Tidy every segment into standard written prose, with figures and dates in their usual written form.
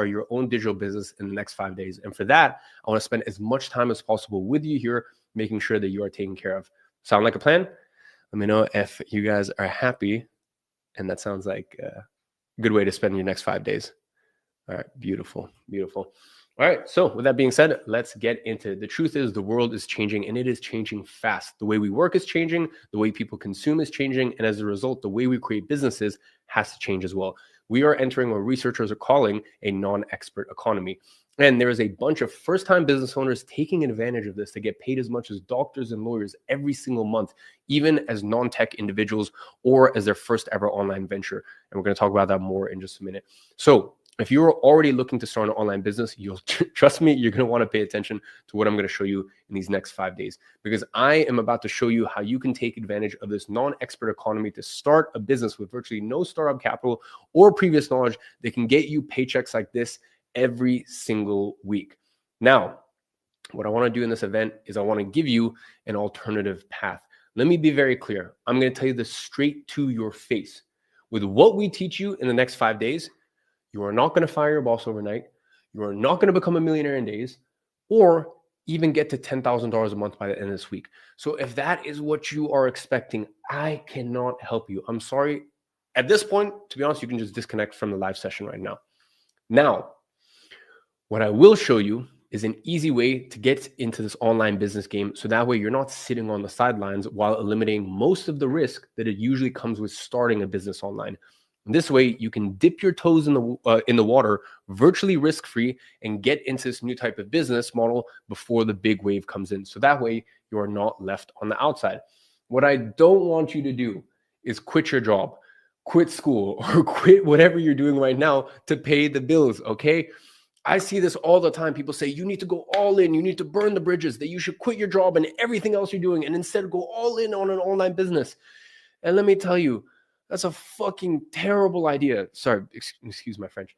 start your own digital business in the next 5 days. And for that, I want to spend as much time as possible with you here, making sure that you are taken care of. Sound like a plan? Let me know if you guys are happy. And that sounds like a good way to spend your next 5 days. All right, beautiful, beautiful. All right, so with that being said, let's get into it. The truth is the world is changing, and it is changing fast. The way we work is changing, the way people consume is changing, and as a result, the way we create businesses has to change as well. We are entering what researchers are calling a non-expert economy. And there is a bunch of first-time business owners taking advantage of this to get paid as much as doctors and lawyers every single month, even as non-tech individuals or as their first ever online venture. And we're going to talk about that more in just a minute. So if you're already looking to start an online business, you'll trust me, you're going to want to pay attention to what I'm going to show you in these next 5 days, because I am about to show you how you can take advantage of this non-expert economy to start a business with virtually no startup capital or previous knowledge that can get you paychecks like this every single week. Now, what I want to do in this event is I want to give you an alternative path. Let me be very clear. I'm going to tell you this straight to your face. With what we teach you in the next 5 days, you are not going to fire your boss overnight. You are not going to become a millionaire in days or even get to $10,000 a month by the end of this week. So if that is what you are expecting, I cannot help you. I'm sorry. At this point, to be honest, you can just disconnect from the live session right now. Now, what I will show you is an easy way to get into this online business game. So that way you're not sitting on the sidelines while eliminating most of the risk that it usually comes with starting a business online. This way, you can dip your toes in the water virtually risk-free and get into this new type of business model before the big wave comes in. So that way, you are not left on the outside. What I don't want you to do is quit your job, quit school, or quit whatever you're doing right now to pay the bills, okay? I see this all the time. People say, you need to go all in. You need to burn the bridges, that you should quit your job and everything else you're doing and instead go all in on an online business. And let me tell you, that's a fucking terrible idea. Sorry, excuse my French.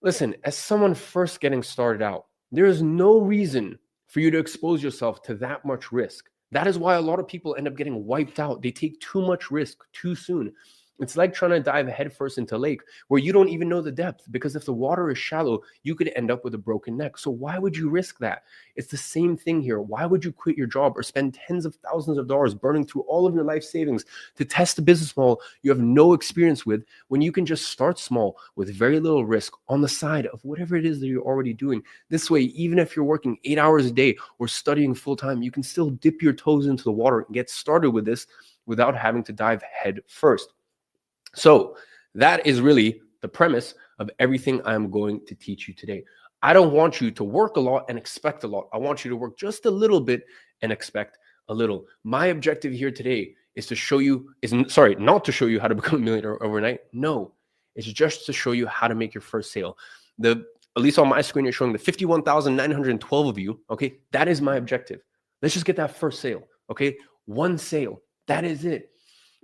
Listen, as someone first getting started out, there is no reason for you to expose yourself to that much risk. That is why a lot of people end up getting wiped out. They take too much risk too soon. It's like trying to dive headfirst into a lake where you don't even know the depth, because if the water is shallow, you could end up with a broken neck. So why would you risk that? It's the same thing here. Why would you quit your job or spend tens of thousands of dollars burning through all of your life savings to test a business model you have no experience with, when you can just start small with very little risk on the side of whatever it is that you're already doing? This way, even if you're working 8 hours a day or studying full time, you can still dip your toes into the water and get started with this without having to dive head first. So that is really the premise of everything I'm going to teach you today. I don't want you to work a lot and expect a lot. I want you to work just a little bit and expect a little. My objective here today is to show you, not to show you how to become a millionaire overnight. No, it's just to show you how to make your first sale. At least on my screen, you're showing the 51,912 of you. Okay, that is my objective. Let's just get that first sale. Okay, one sale. That is it.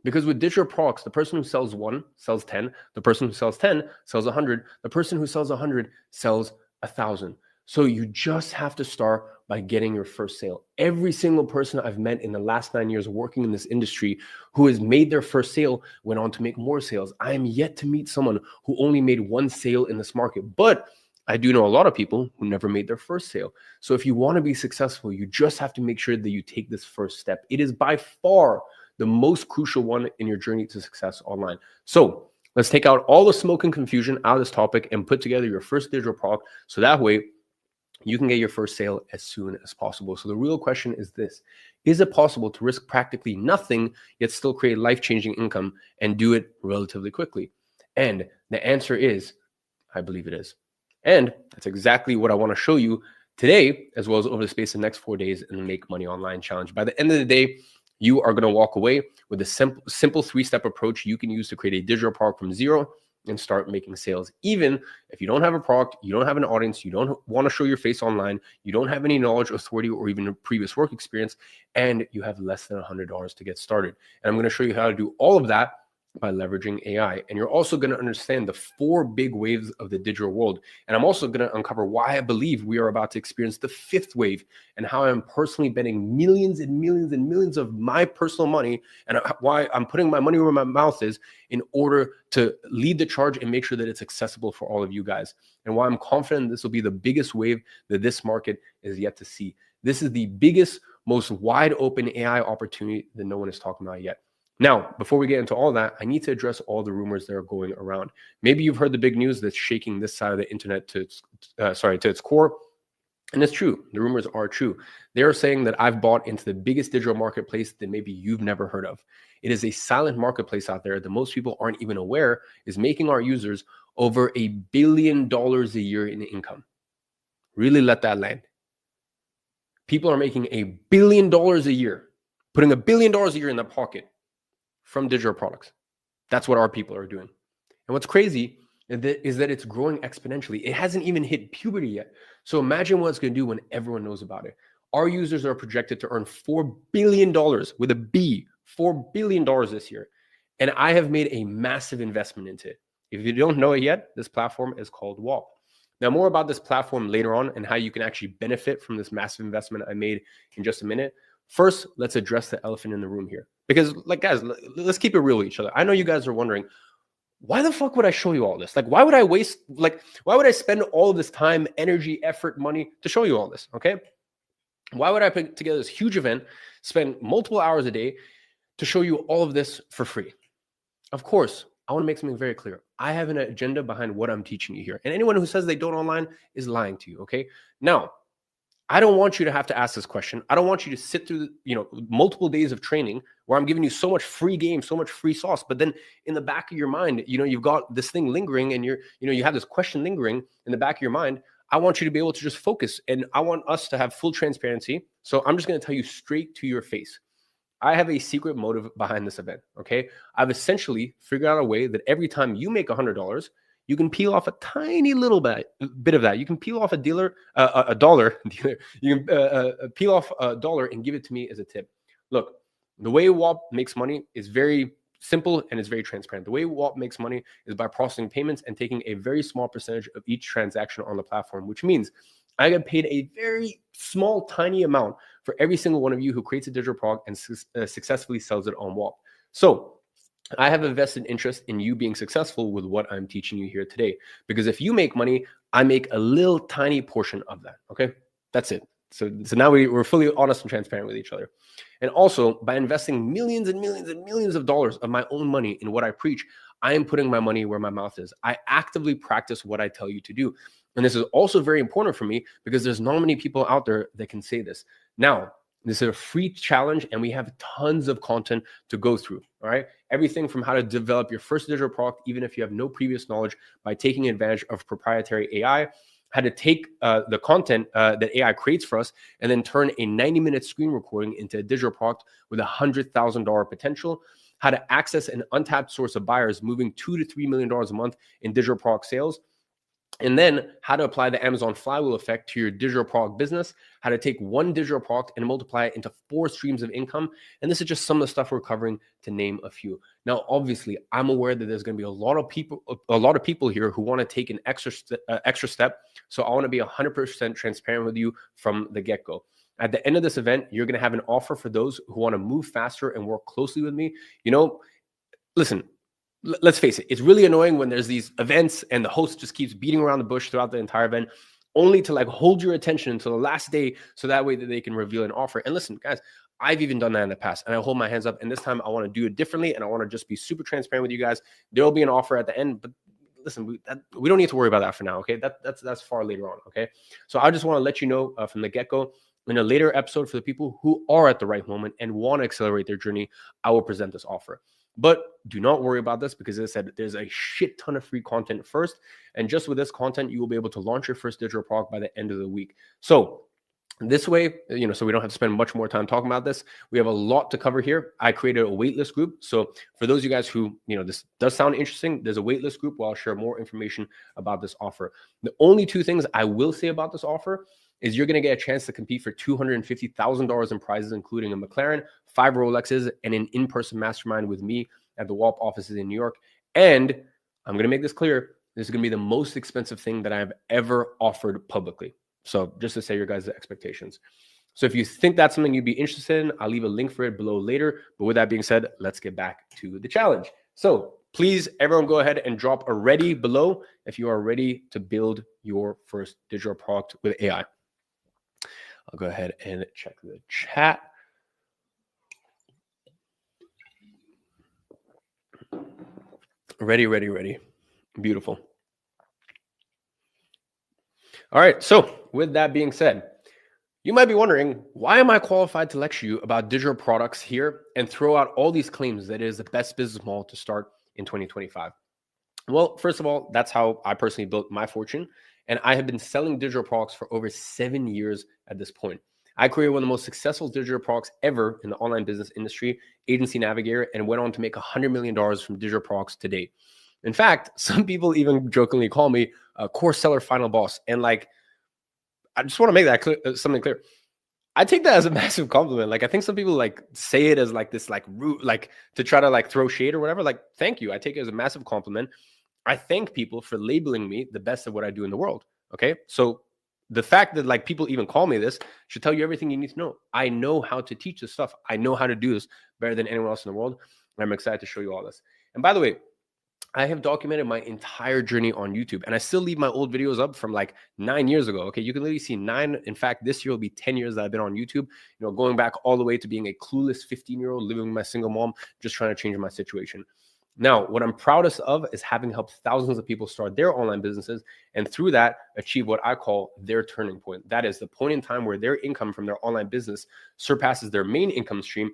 Because with digital products, the person who sells 1 sells 10, the person who sells 10 sells 100, the person who sells 100 sells 1,000. So you just have to start by getting your first sale. Every single person I've met in the last 9 years working in this industry who has made their first sale went on to make more sales. I am yet to meet someone who only made 1 sale in this market, but I do know a lot of people who never made their first sale. So if you want to be successful, you just have to make sure that you take this first step. It is by far the most crucial one in your journey to success online. So let's take out all the smoke and confusion out of this topic and put together your first digital product, so that way you can get your first sale as soon as possible. So the real question is this: is it possible to risk practically nothing yet still create life-changing income and do it relatively quickly? And the answer is, I believe it is. And that's exactly what I want to show you today, as well as over the space of the next 4 days in the Make Money Online Challenge. By the end of the day, you are going to walk away with a simple 3-step approach you can use to create a digital product from zero and start making sales. Even if you don't have a product, you don't have an audience, you don't want to show your face online, you don't have any knowledge, authority, or even a previous work experience, and you have less than $100 to get started. And I'm going to show you how to do all of that by leveraging AI. And you're also going to understand the 4 big waves of the digital world. And I'm also going to uncover why I believe we are about to experience the 5th wave and how I'm personally betting millions and millions and millions of my personal money and why I'm putting my money where my mouth is in order to lead the charge and make sure that it's accessible for all of you guys. And why I'm confident this will be the biggest wave that this market is yet to see. This is the biggest, most wide open AI opportunity that no one is talking about yet. Now, before we get into all that, I need to address all the rumors that are going around. Maybe you've heard the big news that's shaking this side of the internet to its core. And it's true. The rumors are true. They're saying that I've bought into the biggest digital marketplace that maybe you've never heard of. It is a silent marketplace out there that most people aren't even aware is making our users over $1 billion a year in income. Really let that land. People are making $1 billion a year, putting $1 billion a year in their pocket from digital products. That's what our people are doing. And what's crazy is that it's growing exponentially. It hasn't even hit puberty yet. So imagine what it's going to do when everyone knows about it. Our users are projected to earn $4 billion with a B, $4 billion this year. And I have made a massive investment into it. If you don't know it yet, this platform is called WAP. Now, more about this platform later on and how you can actually benefit from this massive investment I made in just a minute. First, let's address the elephant in the room here. Because, like, guys, let's keep it real with each other. I know you guys are wondering, why the fuck would I show you all this? Like, why would I spend all of this time, energy, effort, money to show you all this? Okay. Why would I put together this huge event, spend multiple hours a day to show you all of this for free? Of course, I want to make something very clear. I have an agenda behind what I'm teaching you here. And anyone who says they don't online is lying to you. Okay. Now, I don't want you to have to ask this question. I don't want you to sit through, multiple days of training where I'm giving you so much free game, so much free sauce. But then in the back of your mind, you've got this thing lingering and you have this question lingering in the back of your mind. I want you to be able to just focus, and I want us to have full transparency. So I'm just going to tell you straight to your face. I have a secret motive behind this event. Okay. I've essentially figured out a way that every time you make $100, you can peel off a tiny little bit of that. You can peel off a dollar. You can peel off a dollar and give it to me as a tip. Look, the way WAP makes money is very simple and it's very transparent. The way WAP makes money is by processing payments and taking a very small percentage of each transaction on the platform, which means I get paid a very small, tiny amount for every single one of you who creates a digital product and successfully sells it on WAP. So I have a vested interest in you being successful with what I'm teaching you here today. Because if you make money, I make a little tiny portion of that. Okay, that's it. So now we're fully honest and transparent with each other. And also, by investing millions and millions and millions of dollars of my own money in what I preach, I am putting my money where my mouth is. I actively practice what I tell you to do. And this is also very important for me because there's not many people out there that can say this. Now, this is a free challenge and we have tons of content to go through. All right. Everything from how to develop your first digital product, even if you have no previous knowledge, by taking advantage of proprietary AI, how to take the content that AI creates for us and then turn a 90-minute screen recording into a digital product with $100,000 potential, how to access an untapped source of buyers moving $2 to $3 million a month in digital product sales, and then how to apply the Amazon flywheel effect to your digital product business, how to take one digital product and multiply it into 4 streams of income. And this is just some of the stuff we're covering, to name a few. Now, obviously, I'm aware that there's going to be a lot of people here who want to take an extra step. So I want to be 100% transparent with you from the get-go. At the end of this event, you're going to have an offer for those who want to move faster and work closely with me. Listen, let's face it, it's really annoying when there's these events and the host just keeps beating around the bush throughout the entire event, only to hold your attention until the last day so that way that they can reveal an offer. And listen, guys, I've even done that in the past and I hold my hands up. And this time I want to do it differently and I want to just be super transparent with you guys. There will be an offer at the end, but listen, we don't need to worry about that for now. Okay. That's far later on. Okay. So I just want to let you know from the get-go, in a later episode, for the people who are at the right moment and want to accelerate their journey, I will present this offer. But do not worry about this because, as I said, there's a shit ton of free content first. And just with this content, you will be able to launch your first digital product by the end of the week. So this way, so we don't have to spend much more time talking about this. We have a lot to cover here. I created a waitlist group. So for those of you guys who, this does sound interesting, there's a waitlist group where I'll share more information about this offer. The only 2 things I will say about this offer is you're going to get a chance to compete for $250,000 in prizes, including a McLaren, 5 Rolexes, and an in-person mastermind with me at the WALP offices in New York. And I'm going to make this clear. This is going to be the most expensive thing that I've ever offered publicly. So just to set your guys' expectations. So if you think that's something you'd be interested in, I'll leave a link for it below later. But with that being said, let's get back to the challenge. So please, everyone go ahead and drop a ready below if you are ready to build your first digital product with AI. I'll go ahead and check the chat. Ready, ready, ready. Beautiful. All right. So with that being said, you might be wondering, why am I qualified to lecture you about digital products here and throw out all these claims that it is the best business model to start in 2025? Well, first of all, that's how I personally built my fortune. And I have been selling digital products for over 7 years at this point. I created one of the most successful digital products ever in the online business industry, Agency Navigator, and went on to make $100 million from digital products to date. In fact, some people even jokingly call me a course seller final boss. And like, I just want to make that clear, something clear. I take that as a massive compliment. Like, I think some people like say it as like this, like rude, like to try to like throw shade or whatever. Like, thank you. I take it as a massive compliment. I thank people for labeling me the best of what I do in the world. Okay. So the fact that like people even call me this should tell you everything you need to know. I know how to teach this stuff. I know how to do this better than anyone else in the world. And I'm excited to show you all this. And by the way, I have documented my entire journey on YouTube, and I still leave my old videos up from like 9 years ago. Okay, you can literally see 9. In fact, this year will be 10 years that I've been on YouTube. You know, going back all the way to being a clueless 15-year-old living with my single mom, just trying to change my situation. Now, what I'm proudest of is having helped thousands of people start their online businesses, and through that, achieve what I call their turning point. That is the point in time where their income from their online business surpasses their main income stream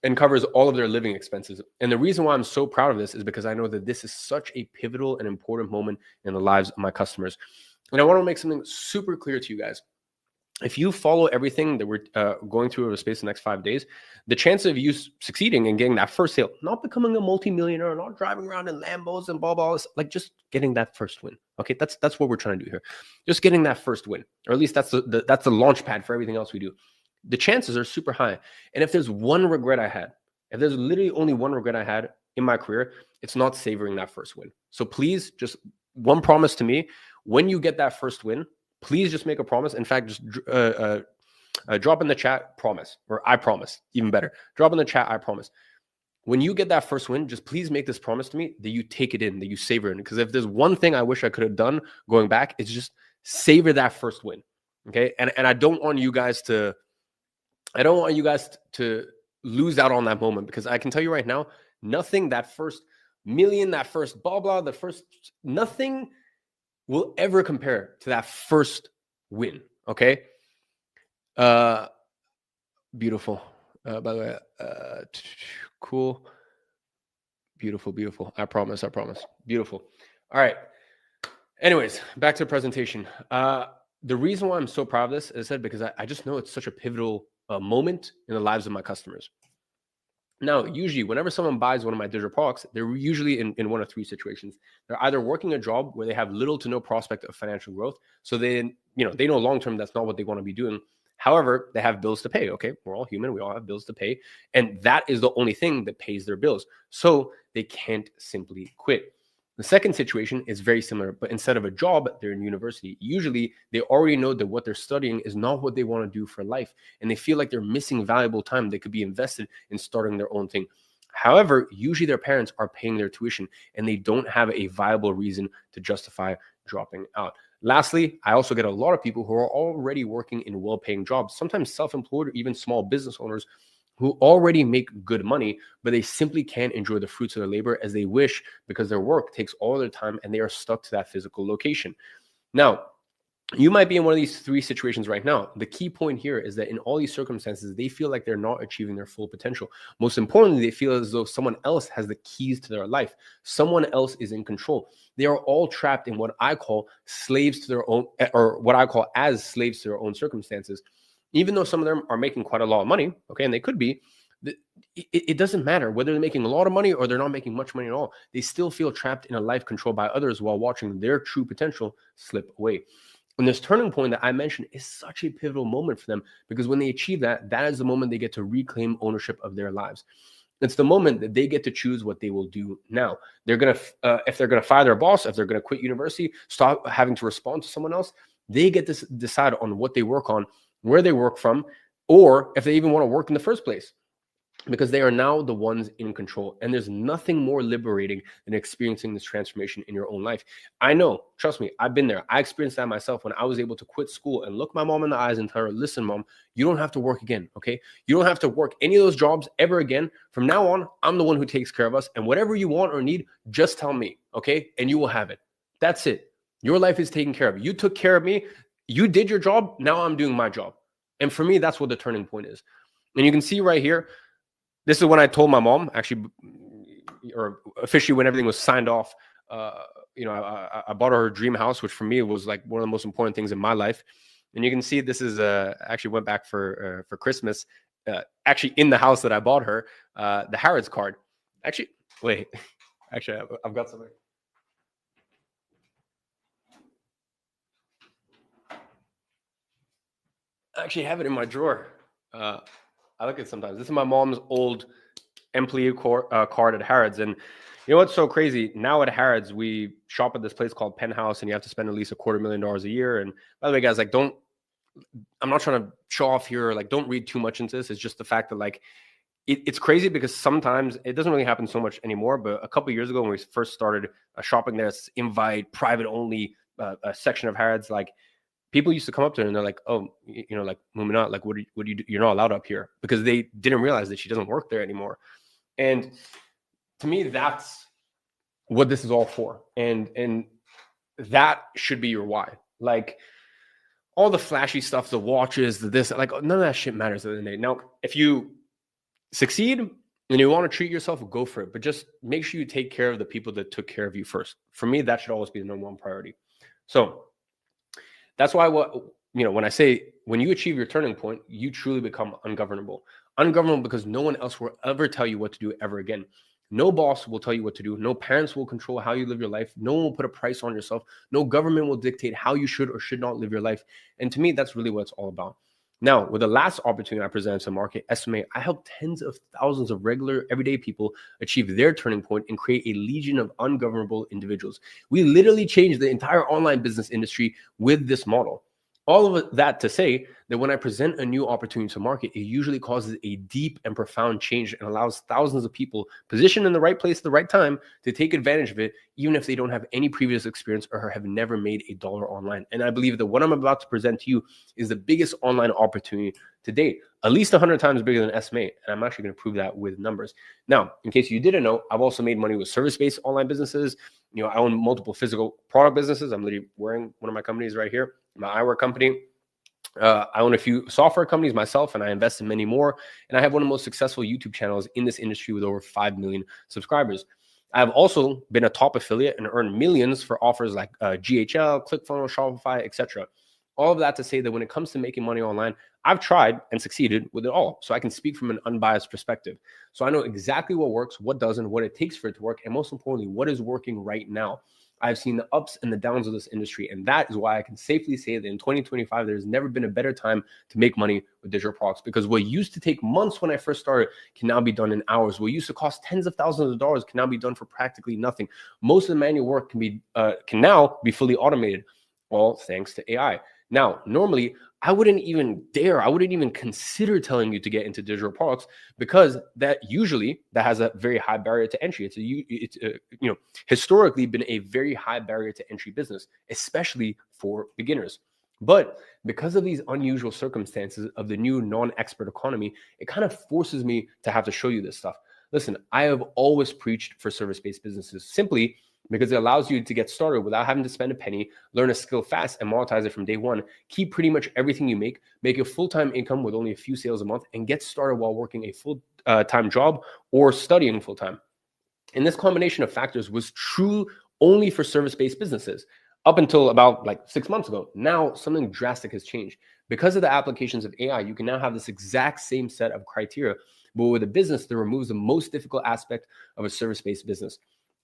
and covers all of their living expenses. And the reason why I'm so proud of this is because I know that this is such a pivotal and important moment in the lives of my customers. And I want to make something super clear to you guys. If you follow everything that we're going through over the space of the next 5 days, the chance of you succeeding and getting that first sale, not becoming a multimillionaire, not driving around in Lambos and blah, blah, like just getting that first win. Okay, that's what we're trying to do here. Just getting that first win, or at least that's the launch pad for everything else we do. The chances are super high. And if there's one regret I had, if there's literally only one regret I had in my career, it's not savoring that first win. So please, just one promise to me: when you get that first win, please just make a promise. In fact, just drop in the chat, promise, or I promise, even better. Drop in the chat, I promise. When you get that first win, just please make this promise to me that you take it in, that you savor it. Because if there's one thing I wish I could have done going back, it's just savor that first win. Okay. And I don't want you guys to lose out on that moment, because I can tell you right now, nothing, that first million, that first blah, blah, the first, nothing will ever compare to that first win. Okay. Beautiful. By the way, cool. Beautiful. I promise. Beautiful. All right. Anyways, back to the presentation. The reason why I'm so proud of this is that because I just know it's such a pivotal moment in the lives of my customers. Now, usually whenever someone buys one of my digital products, they're usually in one of three situations. They're either working a job where they have little to no prospect of financial growth. So they know long-term, that's not what they want to be doing. However, they have bills to pay. Okay, we're all human. We all have bills to pay. And that is the only thing that pays their bills. So they can't simply quit. The second situation is very similar, but instead of a job, they're in university. Usually, they already know that what they're studying is not what they want to do for life, and they feel like they're missing valuable time that could be invested in starting their own thing. However, usually their parents are paying their tuition, and they don't have a viable reason to justify dropping out. Lastly, I also get a lot of people who are already working in well-paying jobs, sometimes self-employed or even small business owners, who already make good money, but they simply can't enjoy the fruits of their labor as they wish, because their work takes all their time and they are stuck to that physical location. Now, you might be in one of these three situations right now. The key point here is that in all these circumstances, they feel like they're not achieving their full potential. Most importantly, they feel as though someone else has the keys to their life. Someone else is in control. They are all trapped in what I call slaves to their own, or what I call as slaves to their own circumstances. Even though some of them are making quite a lot of money, okay, and they could be, it doesn't matter whether they're making a lot of money or they're not making much money at all. They still feel trapped in a life controlled by others while watching their true potential slip away. And this turning point that I mentioned is such a pivotal moment for them, because when they achieve that, that is the moment they get to reclaim ownership of their lives. It's the moment that they get to choose what they will do now. They're going to, if they're going to fire their boss, if they're going to quit university, stop having to respond to someone else, they get to decide on what they work on, where they work from, or if they even want to work in the first place, because they are now the ones in control. And there's nothing more liberating than experiencing this transformation in your own life. I know, trust me, I've been there. I experienced that myself when I was able to quit school and look my mom in the eyes and tell her, listen, mom, you don't have to work again, okay? You don't have to work any of those jobs ever again. From now on, I'm the one who takes care of us. And whatever you want or need, just tell me, okay? And you will have it. That's it. Your life is taken care of. You took care of me. You did your job. Now I'm doing my job. And for me, that's what the turning point is. And you can see right here, this is when I told my mom, actually, or officially when everything was signed off. I bought her dream house, which for me was like one of the most important things in my life. And you can see this is actually went back for Christmas, actually in the house that I bought her, the Harrods card. Actually, wait, actually I've got something. I actually have it in my drawer. I look at it sometimes. This is my mom's old employee card at Harrods. And you know what's so crazy? Now at Harrods, we shop at this place called Penthouse, and you have to spend at least $250,000 a year. And by the way, guys, like, I'm not trying to show off here. Like, don't read too much into this. It's just the fact that, like, it's crazy because sometimes it doesn't really happen so much anymore. But a couple of years ago, when we first started shopping there, it's invite, private only section of Harrods, like, people used to come up to her and they're like, oh, like, Muminat, like, what do you do? You're not allowed up here, because they didn't realize that she doesn't work there anymore. And to me, that's what this is all for. And that should be your why. Like, all the flashy stuff, the watches, the this, like, none of that shit matters at the end of the day. Now, if you succeed and you want to treat yourself, go for it. But just make sure you take care of the people that took care of you first. For me, that should always be the number one priority. So that's why when I say, when you achieve your turning point, you truly become ungovernable. Ungovernable because no one else will ever tell you what to do ever again. No boss will tell you what to do. No parents will control how you live your life. No one will put a price on yourself. No government will dictate how you should or should not live your life. And to me, that's really what it's all about. Now, with the last opportunity I presented to the market, SMA, I helped tens of thousands of regular, everyday people achieve their turning point and create a legion of ungovernable individuals. We literally changed the entire online business industry with this model. All of that to say that when I present a new opportunity to market, it usually causes a deep and profound change and allows thousands of people positioned in the right place at the right time to take advantage of it, even if they don't have any previous experience or have never made $1 online. And I believe that what I'm about to present to you is the biggest online opportunity to date, at least 100 times bigger than SMA. And I'm actually going to prove that with numbers. Now, in case you didn't know, I've also made money with service-based online businesses. I own multiple physical product businesses. I'm literally wearing one of my companies right here, my eyewear company. I own a few software companies myself, and I invest in many more. And I have one of the most successful YouTube channels in this industry with over 5 million subscribers. I've also been a top affiliate and earned millions for offers like GHL, ClickFunnels, Shopify, etc. All of that to say that when it comes to making money online, I've tried and succeeded with it all. So I can speak from an unbiased perspective. So I know exactly what works, what doesn't, what it takes for it to work, and most importantly, what is working right now. I've seen the ups and the downs of this industry, and that is why I can safely say that in 2025, there's never been a better time to make money with digital products, because what used to take months when I first started can now be done in hours. What used to cost tens of thousands of dollars can now be done for practically nothing. Most of the manual work can now be fully automated, all thanks to AI. Now, normally, I wouldn't even consider telling you to get into digital products, because that has a very high barrier to entry. It's historically been a very high barrier to entry business, especially for beginners. But because of these unusual circumstances of the new non-expert economy, it kind of forces me to have to show you this stuff. Listen, I have always preached for service-based businesses, simply because it allows you to get started without having to spend a penny, learn a skill fast, and monetize it from day one. Keep pretty much everything you make a full-time income with only a few sales a month, and get started while working a full-time job or studying full-time. And this combination of factors was true only for service-based businesses up until about 6 months ago. Now, something drastic has changed. Because of the applications of AI, you can now have this exact same set of criteria, but with a business that removes the most difficult aspect of a service-based business: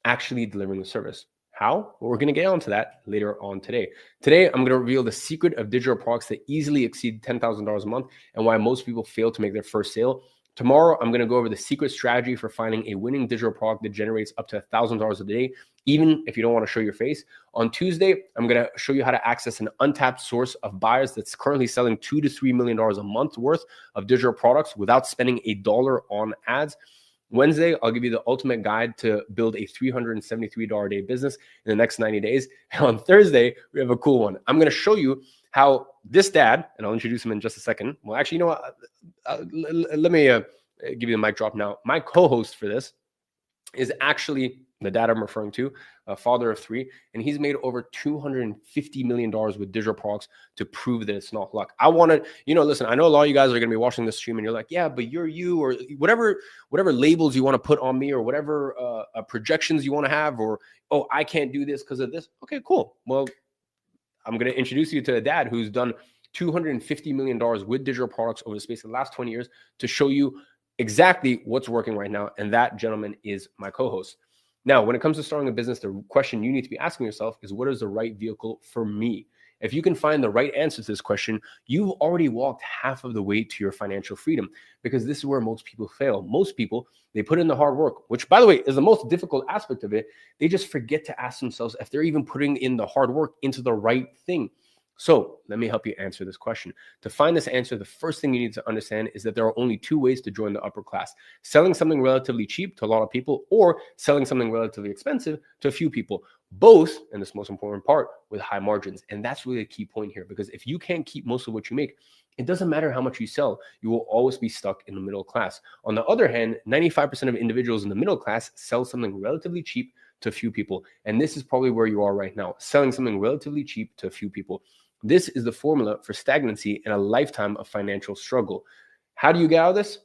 actually delivering the service. How? Well, we're going to get onto that later on today. Today, I'm going to reveal the secret of digital products that easily exceed $10,000 a month, and why most people fail to make their first sale, Tomorrow, I'm going to go over the secret strategy for finding a winning digital product that generates up to $1,000 a day, even if you don't want to show your face. On Tuesday, I'm going to show you how to access an untapped source of buyers that's currently selling $2 to $3 million a month worth of digital products without spending $1 on ads. Wednesday, I'll give you the ultimate guide to build a $373 a day business in the next 90 days. And on Thursday, we have a cool one. I'm going to show you how this dad, and I'll introduce him in just a second. Well, actually, you know what? Let me give you the mic drop now. My co-host for this is actually the dad I'm referring to, a father of 3, and he's made over $250 million with digital products to prove that it's not luck. I want to, listen, I know a lot of you guys are going to be watching this stream and you're like, yeah, but you're you, or whatever labels you want to put on me, or whatever projections you want to have, or, oh, I can't do this because of this. Okay, cool. Well, I'm going to introduce you to a dad who's done $250 million with digital products over the space of the last 20 years to show you exactly what's working right now. And that gentleman is my co-host. Now, when it comes to starting a business, the question you need to be asking yourself is, what is the right vehicle for me? If you can find the right answer to this question, you've already walked half of the way to your financial freedom, because this is where most people fail. Most people, they put in the hard work, which, by the way, is the most difficult aspect of it. They just forget to ask themselves if they're even putting in the hard work into the right thing. So let me help you answer this question. To find this answer, the first thing you need to understand is that there are only 2 ways to join the upper class: selling something relatively cheap to a lot of people, or selling something relatively expensive to a few people. Both, and this most important part, with high margins. And that's really a key point here, because if you can't keep most of what you make, it doesn't matter how much you sell, you will always be stuck in the middle class. On the other hand, 95% of individuals in the middle class sell something relatively cheap to a few people. And this is probably where you are right now, selling something relatively cheap to a few people. This is the formula for stagnancy and a lifetime of financial struggle. How do you get out of this?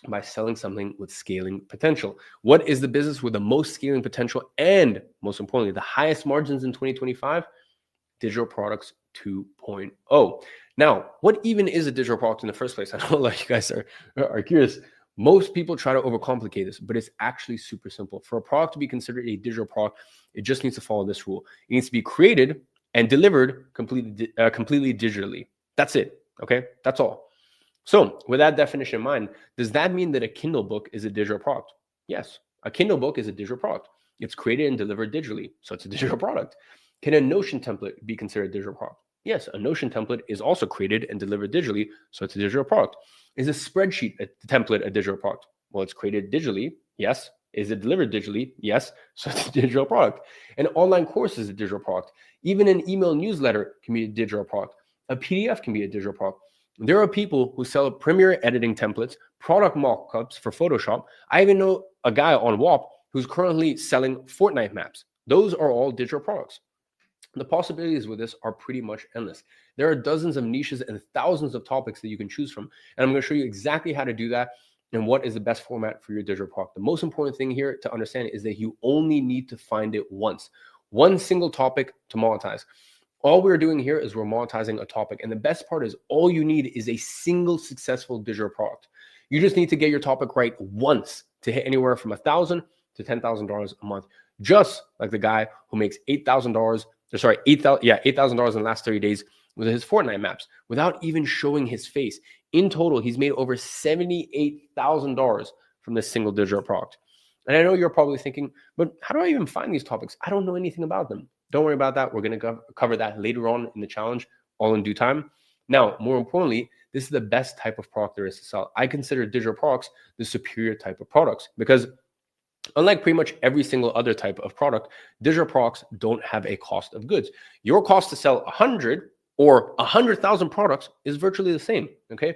By selling something with scaling potential. What is the business with the most scaling potential and, most importantly, the highest margins in 2025? Digital Products 2.0. Now, what even is a digital product in the first place? I know a lot of you guys are curious. Most people try to overcomplicate this, but it's actually super simple. For a product to be considered a digital product, it just needs to follow this rule. It needs to be created and delivered completely digitally. That's it. Okay, that's all. So with that definition in mind, does that mean that a Kindle book is a digital product? Yes, a Kindle book is a digital product. It's created and delivered digitally, so it's a digital product. Can a Notion template be considered a digital product? Yes, a Notion template is also created and delivered digitally, so it's a digital product. Is a spreadsheet template a digital product? Well, it's created digitally, yes. Is it delivered digitally? Yes. So it's a digital product. An online course is a digital product. Even an email newsletter can be a digital product. A PDF can be a digital product. There are people who sell Premiere editing templates, product mock-ups for Photoshop. I even know a guy on WAP who's currently selling Fortnite maps. Those are all digital products. The possibilities with this are pretty much endless. There are dozens of niches and thousands of topics that you can choose from. And I'm going to show you exactly how to do that and what is the best format for your digital product. The most important thing here to understand is that you only need to find it once. One single topic to monetize. All we're doing here is we're monetizing a topic. And the best part is all you need is a single successful digital product. You just need to get your topic right once to hit anywhere from $1,000 to $10,000 a month. Just like the guy who makes $8,000 in the last 30 days with his Fortnite maps without even showing his face. In total, he's made over $78,000 from this single digital product. And I know you're probably thinking, but how do I even find these topics? I don't know anything about them. Don't worry about that. We're going to cover that later on in the challenge, all in due time. Now, more importantly, this is the best type of product there is to sell. I consider digital products the superior type of products because unlike pretty much every single other type of product, digital products don't have a cost of goods. Your cost to sell 100 or 100,000 products is virtually the same, okay?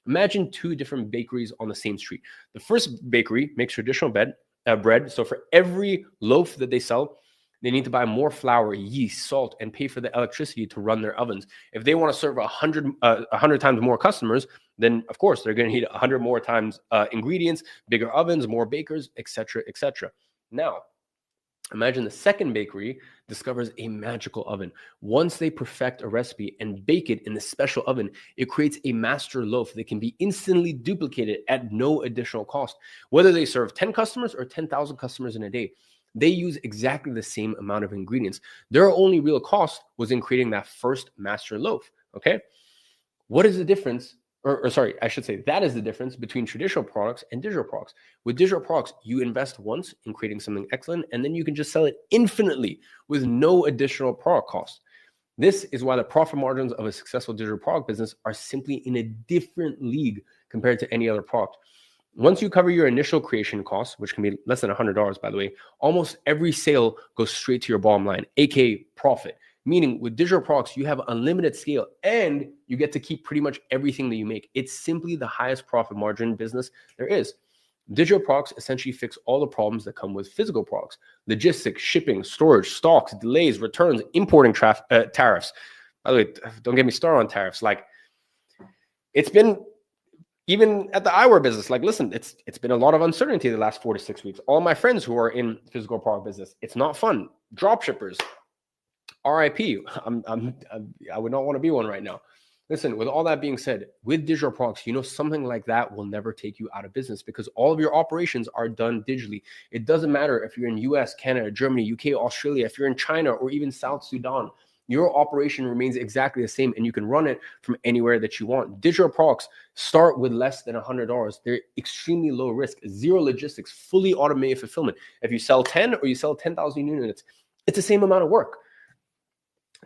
Imagine 2 different bakeries on the same street. The first bakery makes traditional bread. So for every loaf that they sell, they need to buy more flour, yeast, salt, and pay for the electricity to run their ovens. If they want to serve 100 times more customers, then of course they're going to need 100 more times ingredients, bigger ovens, more bakers, etc., etc. Now, imagine the second bakery discovers a magical oven. Once they perfect a recipe and bake it in the special oven, it creates a master loaf that can be instantly duplicated at no additional cost. Whether they serve 10 customers or 10,000 customers in a day, they use exactly the same amount of ingredients. Their only real cost was in creating that first master loaf, okay? What is the difference or sorry, I should say that is the difference between traditional products and digital products. With digital products, you invest once in creating something excellent, and then you can just sell it infinitely with no additional product cost. This is why the profit margins of a successful digital product business are simply in a different league compared to any other product. Once you cover your initial creation costs, which can be less than $100, by the way, almost every sale goes straight to your bottom line, aka profit. Meaning with digital products, you have unlimited scale and you get to keep pretty much everything that you make. It's simply the highest profit margin business there is. Digital products essentially fix all the problems that come with physical products: logistics, shipping, storage, stocks, delays, returns, importing tariffs. By the way, don't get me started on tariffs. Like, it's been, even at the eyewear business, like, listen, it's been a lot of uncertainty the last 4 to 6 weeks. All my friends who are in physical product business, it's not fun. Drop shippers, RIP. I would not want to be one right now. Listen, with all that being said, with digital products, something like that will never take you out of business because all of your operations are done digitally. It doesn't matter if you're in US, Canada, Germany, UK, Australia, if you're in China or even South Sudan, your operation remains exactly the same and you can run it from anywhere that you want. Digital products start with less than $100. They're extremely low risk, zero logistics, fully automated fulfillment. If you sell 10 or you sell 10,000 units, it's the same amount of work.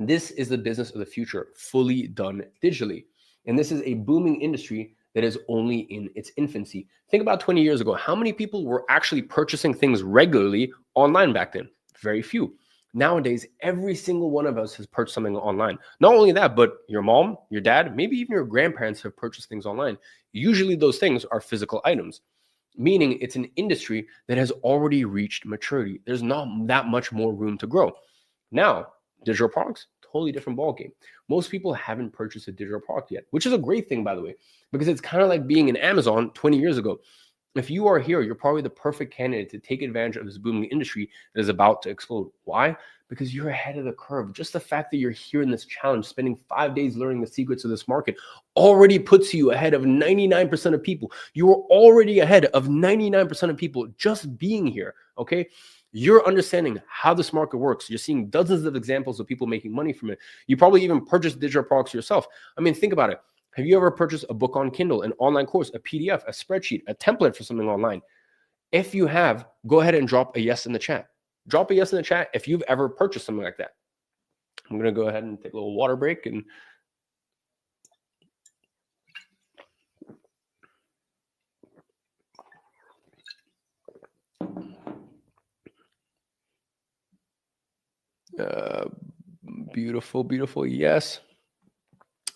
This is the business of the future, fully done digitally. And this is a booming industry that is only in its infancy. Think about 20 years ago. How many people were actually purchasing things regularly online back then? Very few. Nowadays, every single one of us has purchased something online. Not only that, but your mom, your dad, maybe even your grandparents have purchased things online. Usually those things are physical items, meaning it's an industry that has already reached maturity. There's not that much more room to grow. Now, digital products, totally different ballgame. Most people haven't purchased a digital product yet, which is a great thing, by the way, because it's kind of like being in Amazon 20 years ago. If you are here, you're probably the perfect candidate to take advantage of this booming industry that is about to explode. Why? Because you're ahead of the curve. Just the fact that you're here in this challenge, spending 5 days learning the secrets of this market, already puts you ahead of 99% of people. You are already ahead of 99% of people just being here, okay? You're understanding how this market works. You're seeing dozens of examples of people making money from it. You probably even purchased digital products yourself. I mean, think about it. Have you ever purchased a book on Kindle, an online course, a PDF, a spreadsheet, a template for something online? If you have, go ahead and drop a yes in the chat. Drop a yes in the chat if you've ever purchased something like that. I'm going to go ahead and take a little water break and beautiful, beautiful. Yes.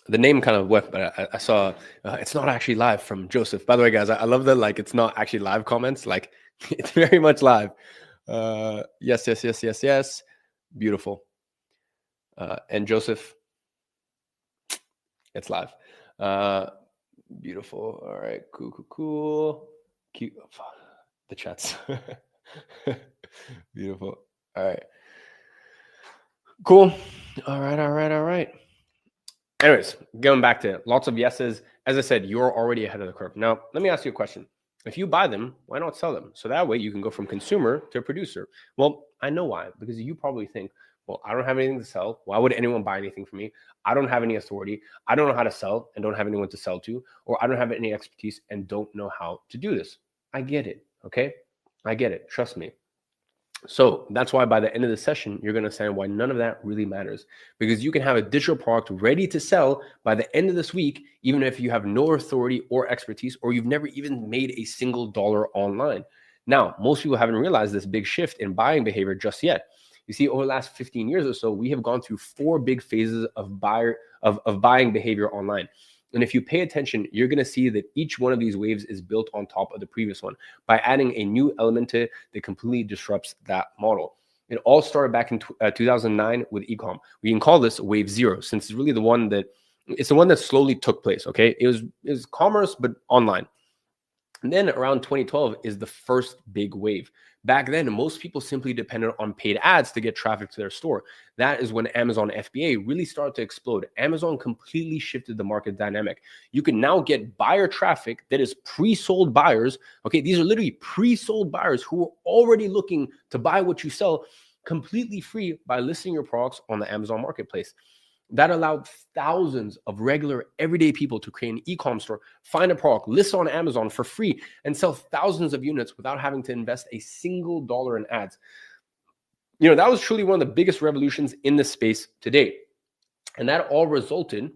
The name kind of went, but I saw it's not actually live from Joseph. By the way, guys, I love that. Like, it's not actually live comments. Like, it's very much live. Yes, yes, yes, yes, yes. Beautiful. And Joseph, it's live. Beautiful. All right. Cool, cool, cool. Cute. Oh, the chats. Beautiful. All right. Cool. All right, all right, all right. Anyways, going back to it, lots of yeses. As I said, you're already ahead of the curve. Now, let me ask you a question. If you buy them, why not sell them? So that way you can go from consumer to producer. Well, I know why, because you probably think, well, I don't have anything to sell. Why would anyone buy anything from me? I don't have any authority. I don't know how to sell and don't have anyone to sell to, or I don't have any expertise and don't know how to do this. I get it. Okay. I get it. Trust me. So that's why by the end of the session, you're going to understand why none of that really matters, because you can have a digital product ready to sell by the end of this week, even if you have no authority or expertise, or you've never even made a single dollar online. Now, most people haven't realized this big shift in buying behavior just yet. You see, over the last 15 years or so, we have gone through 4 big phases of buying behavior online. And if you pay attention, you're going to see that each one of these waves is built on top of the previous one by adding a new element to it that completely disrupts that model. It all started back in 2009 with e-com. We can call this wave 0, since it's really the one that slowly took place. Okay, it was commerce, but online. And then around 2012 is the first big wave. Back then, most people simply depended on paid ads to get traffic to their store. That is when Amazon FBA really started to explode. Amazon completely shifted the market dynamic. You can now get buyer traffic that is pre-sold buyers. Okay, these are literally pre-sold buyers who are already looking to buy what you sell completely free by listing your products on the Amazon marketplace. That allowed thousands of regular, everyday people to create an e-com store, find a product, list on Amazon for free, and sell thousands of units without having to invest a single dollar in ads. That was truly one of the biggest revolutions in the space to date. And that all resulted,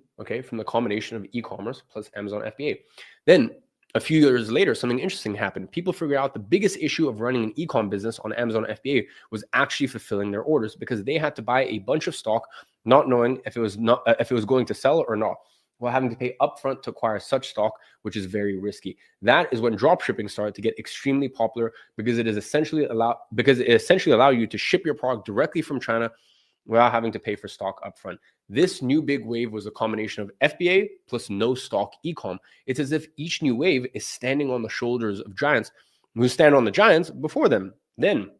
from the combination of e-commerce plus Amazon FBA. Then a few years later, something interesting happened. People figured out the biggest issue of running an e-com business on Amazon FBA was actually fulfilling their orders, because they had to buy a bunch of stock, not knowing if it was going to sell or not, while having to pay upfront to acquire such stock, which is very risky. That is when dropshipping started to get extremely popular, because it essentially allow you to ship your product directly from China without having to pay for stock upfront. This new big wave was a combination of FBA plus no stock e-com. It's as if each new wave is standing on the shoulders of giants who stand on the giants before them. Then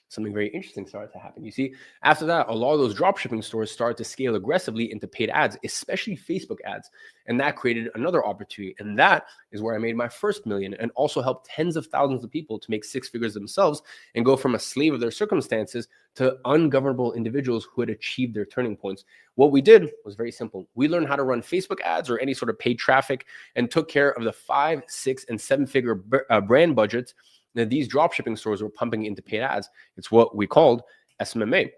something very interesting started to happen. You see, after that, a lot of those dropshipping stores started to scale aggressively into paid ads, especially Facebook ads. And that created another opportunity. And that is where I made my first million, and also helped tens of thousands of people to make six figures themselves and go from a slave of their circumstances to ungovernable individuals who had achieved their turning points. What we did was very simple. We learned how to run Facebook ads or any sort of paid traffic, and took care of the 5, 6, and 7-figure brand budgets that these dropshipping stores were pumping into paid ads. It's what we called SMMA.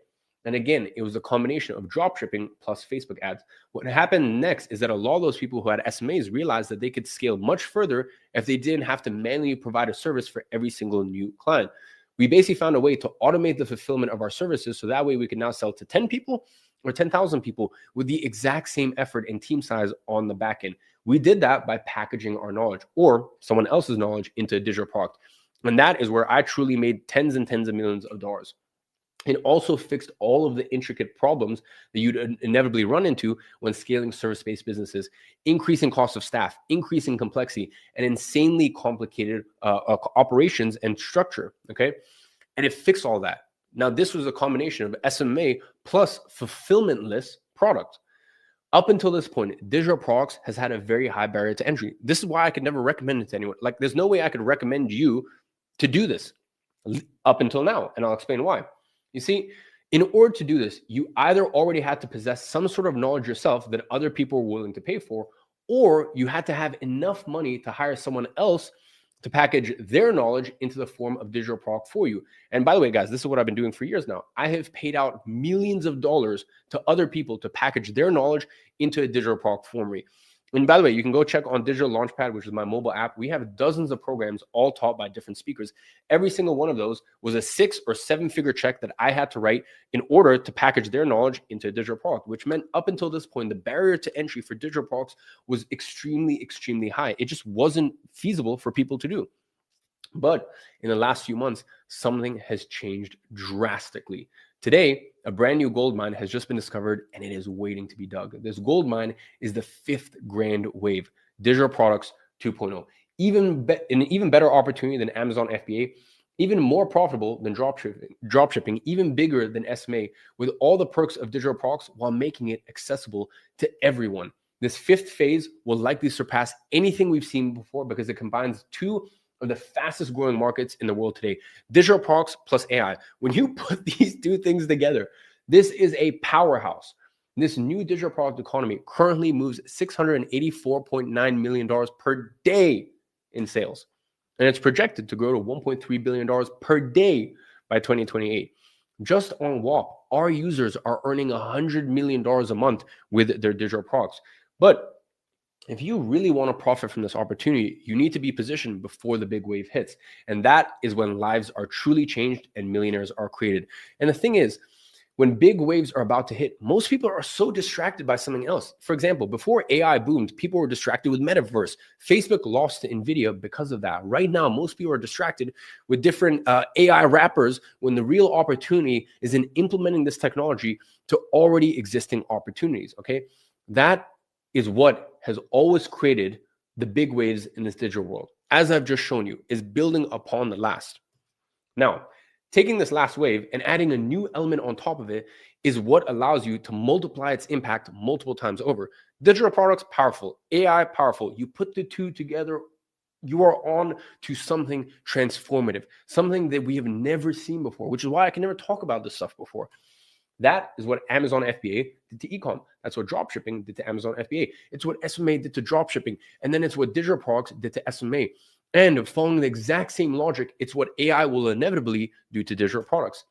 And again, it was a combination of dropshipping plus Facebook ads. What happened next is that a lot of those people who had SMAs realized that they could scale much further if they didn't have to manually provide a service for every single new client. We basically found a way to automate the fulfillment of our services, so that way we can now sell to 10 people or 10,000 people with the exact same effort and team size on the back end. We did that by packaging our knowledge or someone else's knowledge into a digital product. And that is where I truly made tens and tens of millions of dollars. It also fixed all of the intricate problems that you'd inevitably run into when scaling service-based businesses, increasing cost of staff, increasing complexity, and insanely complicated operations and structure, And it fixed all that. Now, this was a combination of SMA plus fulfillmentless product. Up until this point, digital products has had a very high barrier to entry. This is why I could never recommend it to anyone. Like, there's no way I could recommend you to do this up until now, and I'll explain why. You see, in order to do this, you either already had to possess some sort of knowledge yourself that other people were willing to pay for, or you had to have enough money to hire someone else to package their knowledge into the form of digital product for you. And by the way, guys, this is what I've been doing for years now. I have paid out millions of dollars to other people to package their knowledge into a digital product for me. And by the way, you can go check on Digital Launchpad, which is my mobile app. We have dozens of programs all taught by different speakers. Every single one of those was a 6 or 7-figure check that I had to write in order to package their knowledge into a digital product, which meant up until this point, the barrier to entry for digital products was extremely, extremely high. It just wasn't feasible for people to do. But in the last few months, something has changed drastically. Today, a brand new gold mine has just been discovered, and it is waiting to be dug. This gold mine is the 5th grand wave, digital products 2.0. An even better opportunity than Amazon FBA, even more profitable than dropshipping, even bigger than SMA, with all the perks of digital products while making it accessible to everyone. This 5th phase will likely surpass anything we've seen before, because it combines two of the fastest growing markets in the world today, digital products plus AI. When you put these two things together, this is a powerhouse. This new digital product economy currently moves $684.9 million per day in sales. And it's projected to grow to $1.3 billion per day by 2028. Just on WAP, our users are earning $100 million a month with their digital products. But if you really want to profit from this opportunity, you need to be positioned before the big wave hits. And that is when lives are truly changed and millionaires are created. And the thing is, when big waves are about to hit, most people are so distracted by something else. For example, before AI boomed, people were distracted with metaverse. Facebook lost to NVIDIA because of that. Right now, most people are distracted with different AI wrappers, when the real opportunity is in implementing this technology to already existing opportunities, That is what has always created the big waves in this digital world. As I've just shown you, is building upon the last. Now, taking this last wave and adding a new element on top of it is what allows you to multiply its impact multiple times over. Digital products, powerful. AI, powerful. You put the two together, you are on to something transformative, something that we have never seen before, which is why I can never talk about this stuff before. That is what Amazon FBA did to ecom. That's what dropshipping did to Amazon FBA. It's what SMA did to dropshipping. And then it's what digital products did to SMA. And following the exact same logic, it's what AI will inevitably do to digital products.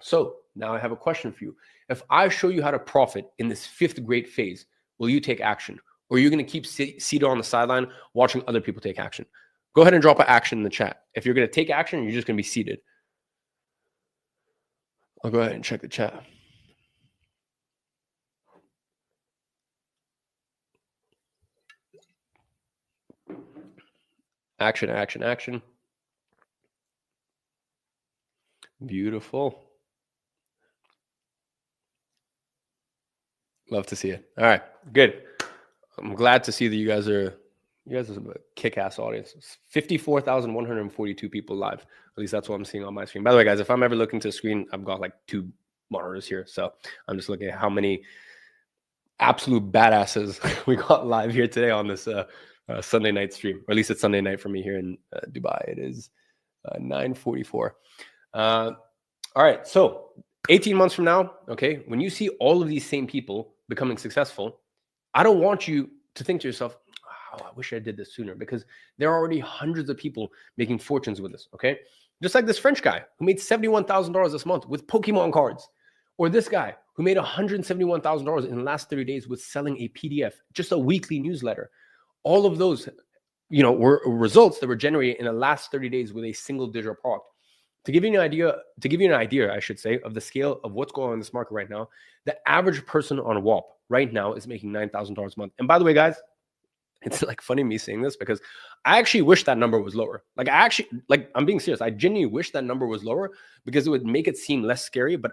So now I have a question for you. If I show you how to profit in this 5th grade phase, will you take action? Or are you going to keep seated on the sideline watching other people take action? Go ahead and drop an action in the chat. If you're going to take action, you're just going to be seated. I'll go ahead and check the chat. Action, action, action. Beautiful. Love to see it. All right, good. I'm glad to see that you guys are a kick-ass audience. 54,142 people live. At least that's what I'm seeing on my screen. By the way, guys, if I'm ever looking to the screen, I've got like 2 monitors here. So I'm just looking at how many absolute badasses we got live here today on this Sunday night stream. Or at least it's Sunday night for me here in Dubai. It is 9:44. All right, so 18 months from now, okay, when you see all of these same people becoming successful, I don't want you to think to yourself, oh, I wish I did this sooner, because there are already hundreds of people making fortunes with this, okay? Just like this French guy who made $71,000 this month with Pokemon cards, or this guy who made $171,000 in the last 30 days with selling a PDF, just a weekly newsletter. All of those, were results that were generated in the last 30 days with a single digital product. To give you an idea, I should say, of the scale of what's going on in this market right now, the average person on WAP right now is making $9,000 a month. And by the way, guys, it's like funny me saying this because I actually wish that number was lower. I'm being serious. I genuinely wish that number was lower because it would make it seem less scary. But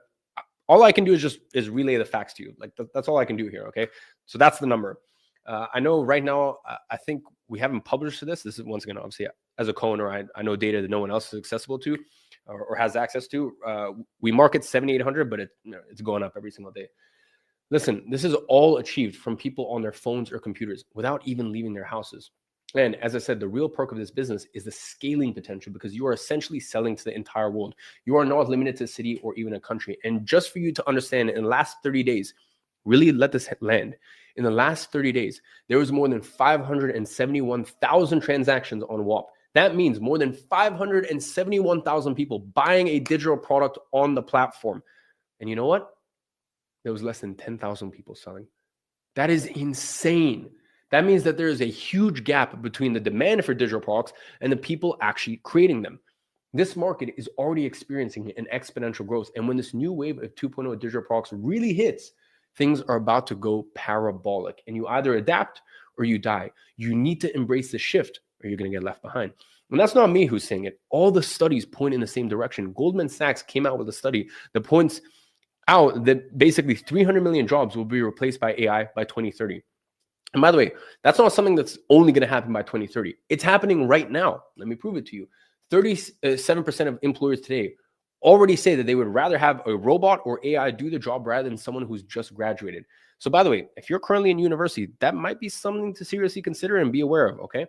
all I can do is relay the facts to you. Like that's all I can do here. Okay, so that's the number. I know right now. I think we haven't published this. This is once again, obviously, as a co-owner, I know data that no one else is accessible to or has access to. We market 7,800, but it's going up every single day. Listen, this is all achieved from people on their phones or computers without even leaving their houses. And as I said, the real perk of this business is the scaling potential because you are essentially selling to the entire world. You are not limited to a city or even a country. And just for you to understand, in the last 30 days, really let this land. In the last 30 days, there was more than 571,000 transactions on WAP. That means more than 571,000 people buying a digital product on the platform. And you know what? There was less than 10,000 people selling. That is insane. That means that there is a huge gap between the demand for digital products and the people actually creating them. This market is already experiencing an exponential growth. And when this new wave of 2.0 digital products really hits, things are about to go parabolic. And you either adapt or you die. You need to embrace the shift or you're going to get left behind. And that's not me who's saying it. All the studies point in the same direction. Goldman Sachs came out with a study that points out that basically 300 million jobs will be replaced by AI by 2030. And by the way, that's not something that's only going to happen by 2030. It's happening right now. Let me prove it to you. 37% of employers today already say that they would rather have a robot or AI do the job rather than someone who's just graduated. So by the way, if you're currently in university, that might be something to seriously consider and be aware of, okay?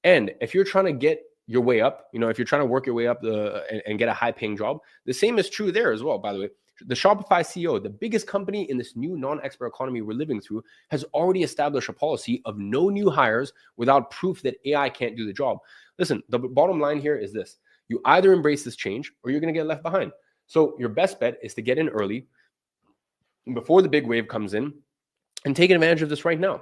And if you're trying to get your way up, if you're trying to work your way up and get a high-paying job, the same is true there as well, by the way. The Shopify CEO, the biggest company in this new non-expert economy we're living through, has already established a policy of no new hires without proof that AI can't do the job. Listen, the bottom line here is this. You either embrace this change or you're going to get left behind. So your best bet is to get in early before the big wave comes in and take advantage of this right now.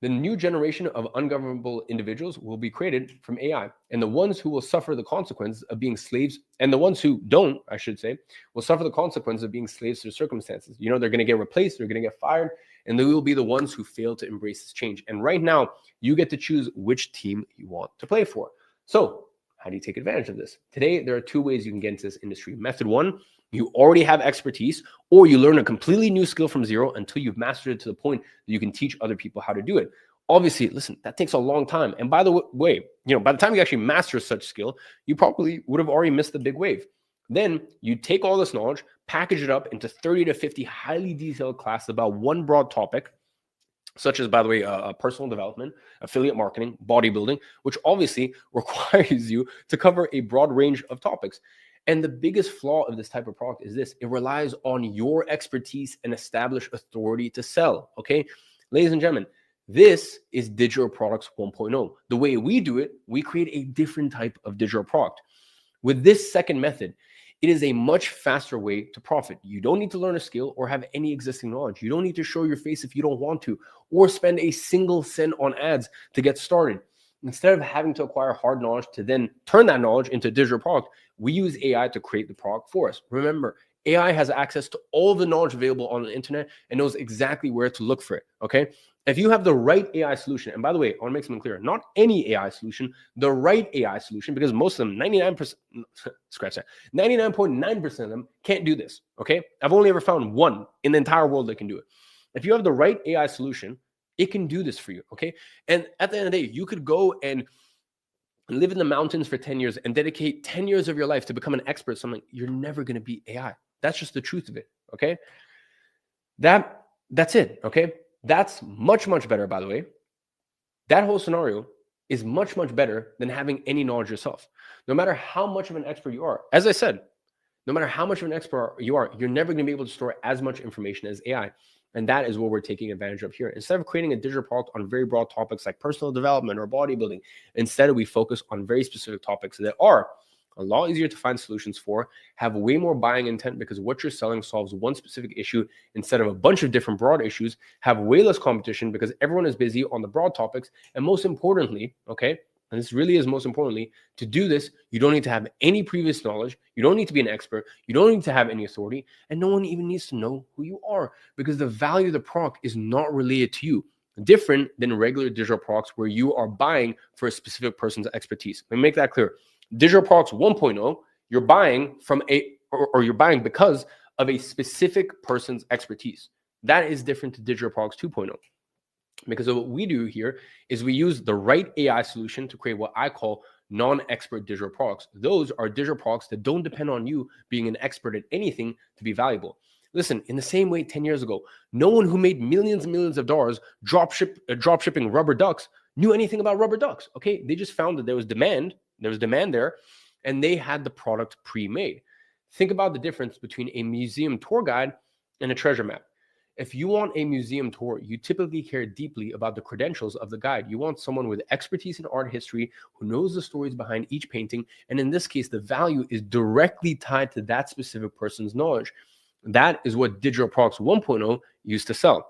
The new generation of ungovernable individuals will be created from AI, and the ones who will suffer the consequences of being slaves, and the ones who don't, I should say, will suffer the consequences of being slaves to circumstances. They're going to get replaced, they're going to get fired, and they will be the ones who fail to embrace this change. And right now, you get to choose which team you want to play for. So how do you take advantage of this? Today, there are 2 ways you can get into this industry. Method 1, you already have expertise, or you learn a completely new skill from zero until you've mastered it to the point that you can teach other people how to do it. Obviously, listen, that takes a long time. And by the way, by the time you actually master such skill, you probably would have already missed the big wave. Then you take all this knowledge, package it up into 30 to 50 highly detailed classes about one broad topic, such as, by the way, personal development, affiliate marketing, bodybuilding, which obviously requires you to cover a broad range of topics. And the biggest flaw of this type of product is this: it relies on your expertise and established authority to sell. Okay, ladies and gentlemen, this is digital products 1.0. The way we do it, we create a different type of digital product. With this second method, it is a much faster way to profit. You don't need to learn a skill or have any existing knowledge. You don't need to show your face if you don't want to, or spend a single cent on ads to get started. Instead of having to acquire hard knowledge to then turn that knowledge into a digital product, we use AI to create the product for us. Remember, AI has access to all the knowledge available on the internet and knows exactly where to look for it. Okay. If you have the right AI solution, and by the way, I want to make something clear, not any AI solution, the right AI solution, because most of them, 99%, scratch that, 99.9% of them can't do this. Okay. I've only ever found one in the entire world that can do it. If you have the right AI solution, it can do this for you. Okay. And at the end of the day, you could go and live in the mountains for 10 years and dedicate 10 years of your life to become an expert at something. You're never going to beat AI. That's just the truth of it. Okay. That's it. Okay. That's much, much better, by the way. That whole scenario is much, much better than having any knowledge yourself. No matter how much of an expert you are, as I said, no matter how much of an expert you are, you're never going to be able to store as much information as AI. And that is what we're taking advantage of here. Instead of creating a digital product on very broad topics like personal development or bodybuilding, instead we focus on very specific topics that are a lot easier to find solutions for, have way more buying intent because what you're selling solves one specific issue instead of a bunch of different broad issues, have way less competition because everyone is busy on the broad topics. And most importantly, okay, and this really is most importantly, to do this, you don't need to have any previous knowledge. You don't need to be an expert. You don't need to have any authority. And no one even needs to know who you are because the value of the product is not related to you. Different than regular digital products where you are buying for a specific person's expertise. Let me make that clear. Digital products 1.0, you're buying from or you're buying because of a specific person's expertise. That is different to digital products 2.0. Because of what we do here is we use the right AI solution to create what I call non-expert digital products. Those are digital products that don't depend on you being an expert at anything to be valuable. Listen, in the same way 10 years ago, no one who made millions and millions of dollars drop shipping rubber ducks knew anything about rubber ducks. Okay, they just found that there was demand there, and they had the product pre-made. Think about the difference between a museum tour guide and a treasure map. If you want a museum tour, you typically care deeply about the credentials of the guide. You want someone with expertise in art history who knows the stories behind each painting. And in this case, the value is directly tied to that specific person's knowledge. That is what Digital Products 1.0 used to sell.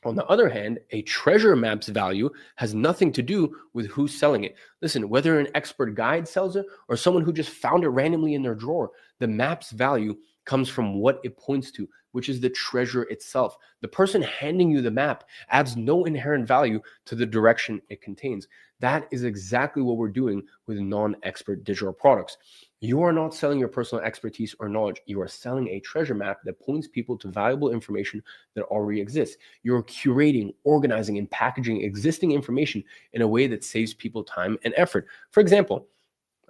On the other hand, a treasure map's value has nothing to do with who's selling it. Listen, whether an expert guide sells it or someone who just found it randomly in their drawer, the map's value comes from what it points to, which is the treasure itself. The person handing you the map adds no inherent value to the direction it contains. That is exactly what we're doing with non-expert digital products. You are not selling your personal expertise or knowledge. You are selling a treasure map that points people to valuable information that already exists. You're curating, organizing, and packaging existing information in a way that saves people time and effort. For example,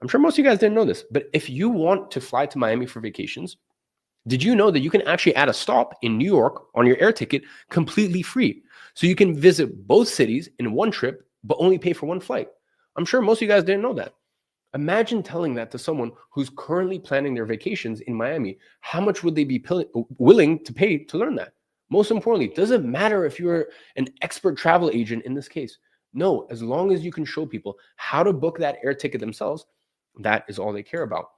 I'm sure most of you guys didn't know this, but if you want to fly to Miami for vacations, did you know that you can actually add a stop in New York on your air ticket completely free? So you can visit both cities in one trip, but only pay for one flight. I'm sure most of you guys didn't know that. Imagine telling that to someone who's currently planning their vacations in Miami. How much would they be willing to pay to learn that? Most importantly, does it matter if you're an expert travel agent in this case? No, as long as you can show people how to book that air ticket themselves, that is all they care about.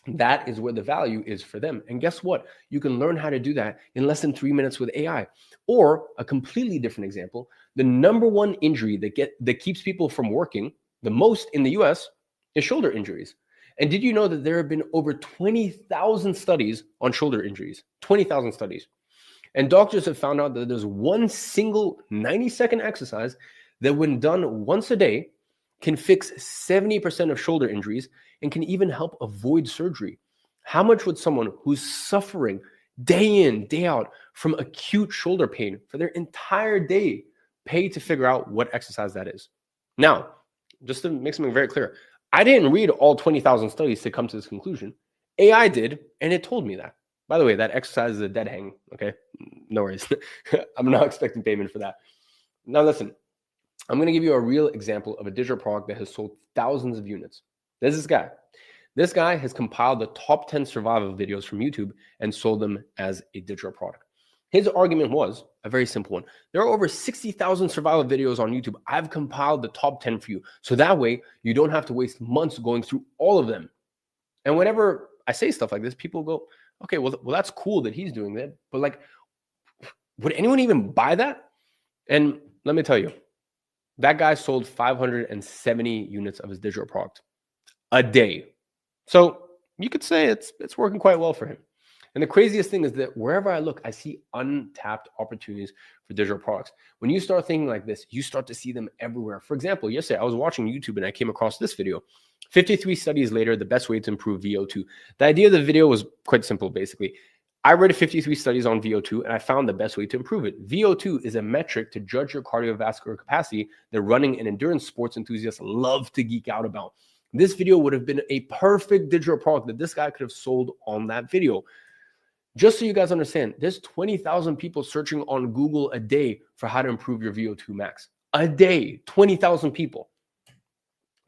That is where the value is for them. And guess what? You can learn how to do that in less than 3 minutes with AI. Or a completely different example, the number one injury that keeps people from working the most in the US is shoulder injuries. And did you know that there have been over 20,000 studies on shoulder injuries? 20,000 studies. And doctors have found out that there's one single 90-second exercise that when done once a day can fix 70% of shoulder injuries and can even help avoid surgery. How much would someone who's suffering day in, day out from acute shoulder pain for their entire day pay to figure out what exercise that is? Now, just to make something very clear, I didn't read all 20,000 studies to come to this conclusion. AI did, and it told me that. By the way, that exercise is a dead hang, okay? No worries. I'm not expecting payment for that. Now listen, I'm going to give you a real example of a digital product that has sold thousands of units. There's this guy. This guy has compiled the top 10 survival videos from YouTube and sold them as a digital product. His argument was a very simple one. There are over 60,000 survival videos on YouTube. I've compiled the top 10 for you. So that way you don't have to waste months going through all of them. And whenever I say stuff like this, people go, okay, well, that's cool that he's doing that. But like, would anyone even buy that? And let me tell you, that guy sold 570 units of his digital product a day. So you could say it's working quite well for him. And the craziest thing is that wherever I look, I see untapped opportunities for digital products. When you start thinking like this, you start to see them everywhere. For example, yesterday I was watching YouTube and I came across this video. 53 studies later, the best way to improve VO2. The idea of the video was quite simple, basically. I read 53 studies on VO2 and I found the best way to improve it. VO2 is a metric to judge your cardiovascular capacity that running and endurance sports enthusiasts love to geek out about. This video would have been a perfect digital product that this guy could have sold on that video. Just so you guys understand, there's 20,000 people searching on Google a day for how to improve your VO2 max. A day, 20,000 people.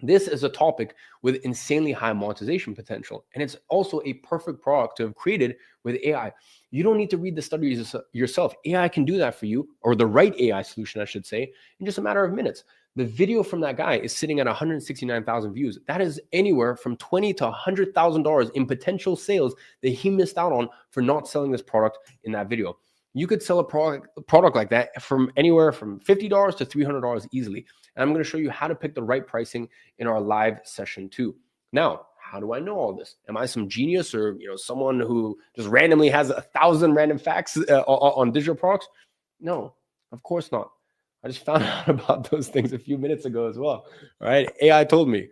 This is a topic with insanely high monetization potential. And it's also a perfect product to have created with AI. You don't need to read the studies yourself. AI can do that for you, or the right AI solution, I should say, in just a matter of minutes. The video from that guy is sitting at 169,000 views. That is anywhere from $20,000 to $100,000 in potential sales that he missed out on for not selling this product in that video. You could sell a product like that from anywhere from $50 to $300 easily. And I'm going to show you how to pick the right pricing in our live session too. Now, how do I know all this? Am I some genius or someone who just randomly has 1,000 random facts on digital products? No, of course not. I just found out about those things a few minutes ago as well. All right. AI told me.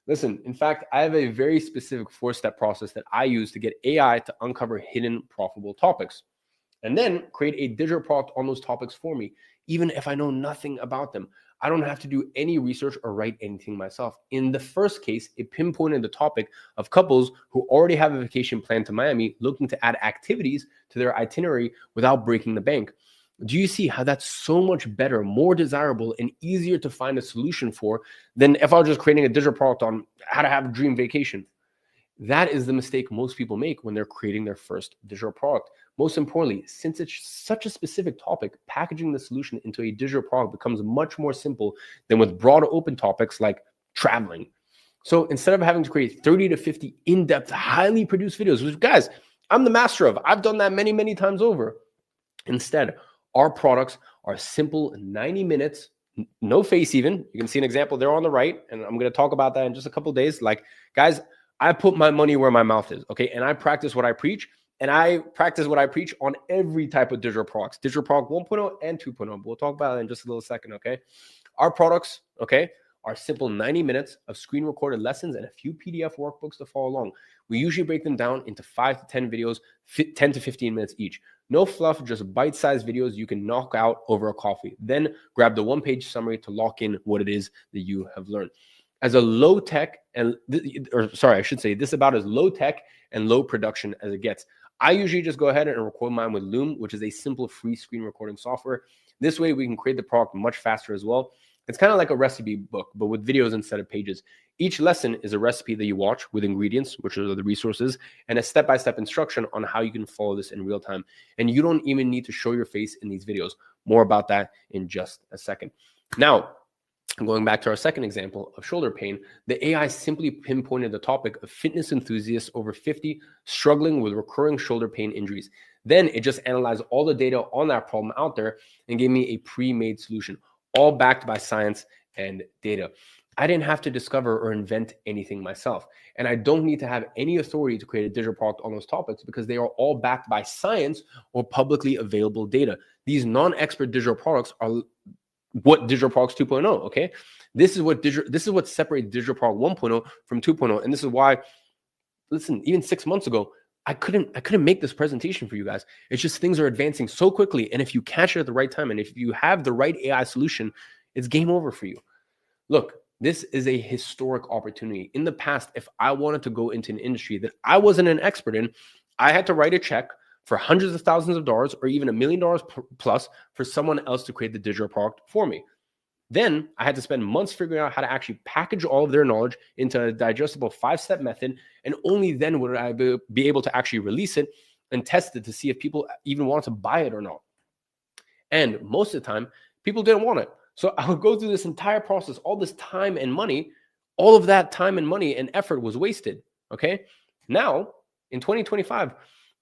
Listen, in fact, I have a very specific 4-step process that I use to get AI to uncover hidden profitable topics and then create a digital product on those topics for me, even if I know nothing about them. I don't have to do any research or write anything myself. In the first case, it pinpointed the topic of couples who already have a vacation planned to Miami looking to add activities to their itinerary without breaking the bank. Do you see how that's so much better, more desirable, and easier to find a solution for than if I was just creating a digital product on how to have a dream vacation? That is the mistake most people make when they're creating their first digital product. Most importantly, since it's such a specific topic, packaging the solution into a digital product becomes much more simple than with broad open topics like traveling. So instead of having to create 30 to 50 in-depth, highly produced videos, which guys, I'm the master of, I've done that many, many times over. Instead, our products are simple 90 minutes, no face even. You can see an example there on the right, and I'm going to talk about that in just a couple of days. Like, guys, I put my money where my mouth is, okay? And I practice what I preach, and I practice what I preach on every type of digital products, digital product 1.0 and 2.0. We'll talk about that in just a little second, okay? Our products, okay, are simple 90 minutes of screen recorded lessons and a few PDF workbooks to follow along. We usually break them down into 5 to 10 videos, 10 to 15 minutes each. No fluff, just bite-sized videos you can knock out over a coffee. Then grab the one-page summary to lock in what it is that you have learned. As a low-tech this is about as low-tech and low production as it gets. I usually just go ahead and record mine with Loom, which is a simple free screen recording software. This way we can create the product much faster as well. It's kind of like a recipe book, but with videos instead of pages. Each lesson is a recipe that you watch with ingredients, which are the resources, and a step-by-step instruction on how you can follow this in real time. And you don't even need to show your face in these videos. More about that in just a second. Now, going back to our second example of shoulder pain, the AI simply pinpointed the topic of fitness enthusiasts over 50 struggling with recurring shoulder pain injuries. Then it just analyzed all the data on that problem out there and gave me a pre-made solution, all backed by science and data. I didn't have to discover or invent anything myself. And I don't need to have any authority to create a digital product on those topics because they are all backed by science or publicly available data. These non-expert digital products are what digital products 2.0, okay? This is what separates digital product 1.0 from 2.0. And this is why, listen, even 6 months ago, I couldn't make this presentation for you guys. It's just things are advancing so quickly. And if you catch it at the right time, and if you have the right AI solution, it's game over for you. Look, this is a historic opportunity. In the past, if I wanted to go into an industry that I wasn't an expert in, I had to write a check for hundreds of thousands of dollars or even $1 million plus for someone else to create the digital product for me. Then I had to spend months figuring out how to actually package all of their knowledge into a digestible 5-step method. And only then would I be able to actually release it and test it to see if people even wanted to buy it or not. And most of the time, people didn't want it. So I would go through this entire process, all this time and money, all of that time and money and effort was wasted. Okay. Now in 2025,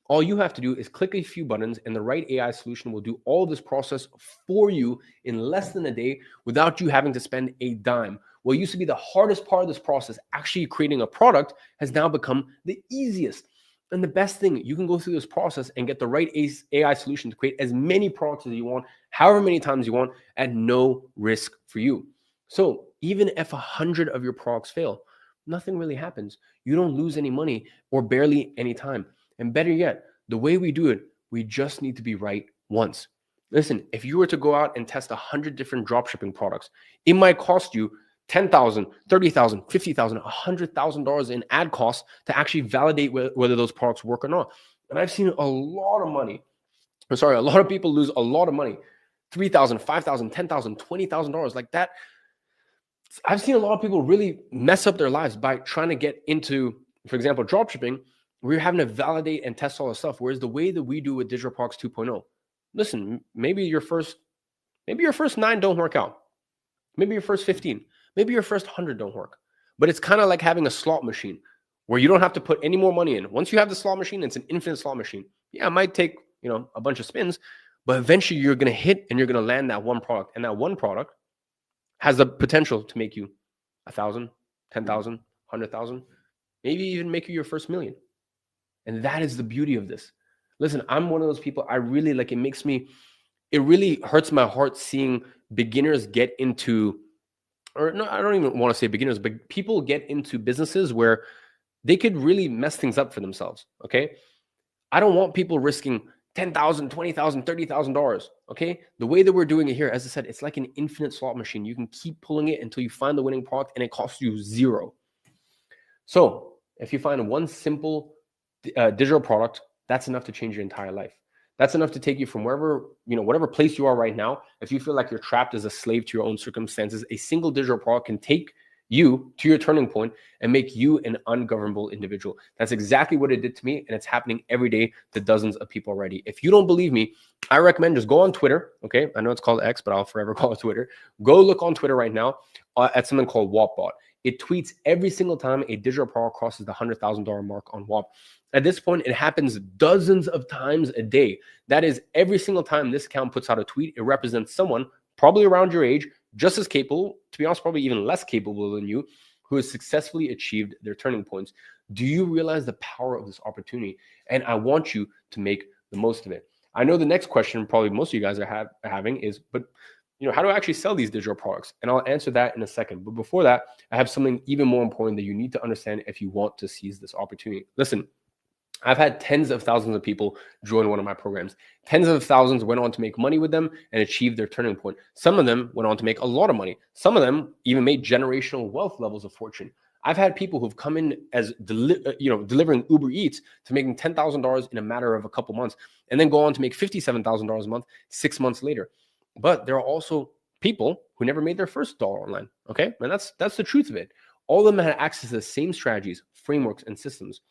all you have to do is click a few buttons and the right AI solution will do all this process for you in less than a day without you having to spend a dime. What used to be the hardest part of this process, actually creating a product, has now become the easiest. And the best thing, you can go through this process and get the right AI solution to create as many products as you want, however many times you want, at no risk for you. So even if 100 of your products fail, nothing really happens. You don't lose any money or barely any time. And better yet, the way we do it, we just need to be right once. Listen, if you were to go out and test 100 different dropshipping products, it might cost you $10,000, $30,000, $50,000, $100,000 in ad costs to actually validate whether those products work or not. And I've seen a lot of people lose a lot of money, $3,000, $5,000, $10,000, $20,000 like that. I've seen a lot of people really mess up their lives by trying to get into, for example, dropshipping. We're having to validate and test all this stuff. Whereas the way that we do with Digital Products 2.0, listen, maybe your first 9 don't work out. Maybe your first 15, maybe your first 100 don't work. But it's kind of like having a slot machine where you don't have to put any more money in. Once you have the slot machine, it's an infinite slot machine. Yeah, it might take, a bunch of spins, but eventually you're going to hit and you're going to land that one product. And that one product has the potential to make you 1,000, 10,000, 100,000, maybe even make you your first million. And that is the beauty of this. Listen, I'm one of those people, I really like, it really hurts my heart seeing beginners get into, or no, I don't even want to say beginners, but people get into businesses where they could really mess things up for themselves. Okay. I don't want people risking $10,000, $20,000, $30,000. Okay. The way that we're doing it here, as I said, it's like an infinite slot machine. You can keep pulling it until you find the winning product and it costs you zero. So if you find one simple digital product, that's enough to change your entire life. That's enough to take you from wherever, whatever place you are right now. If you feel like you're trapped as a slave to your own circumstances, a single digital product can take you to your turning point and make you an ungovernable individual. That's exactly what it did to me. And it's happening every day to dozens of people already. If you don't believe me, I recommend just go on Twitter. Okay. I know it's called X, but I'll forever call it Twitter. Go look on Twitter right now at something called WAPBot. It tweets every single time a digital product crosses the $100,000 mark on WAP. At this point, it happens dozens of times a day. That is, every single time this account puts out a tweet, it represents someone probably around your age, just as capable, to be honest, probably even less capable than you, who has successfully achieved their turning points. Do you realize the power of this opportunity? And I want you to make the most of it. I know the next question probably most of you guys are having is, but how do I actually sell these digital products? And I'll answer that in a second. But before that, I have something even more important that you need to understand if you want to seize this opportunity. Listen, I've had tens of thousands of people join one of my programs. Tens of thousands went on to make money with them and achieve their turning point. Some of them went on to make a lot of money. Some of them even made generational wealth levels of fortune. I've had people who've come in as delivering Uber Eats to making $10,000 in a matter of a couple months, and then go on to make $57,000 a month 6 months later. But there are also people who never made their first dollar online. Okay, and that's the truth of it. All of them had access to the same strategies, frameworks, and systems.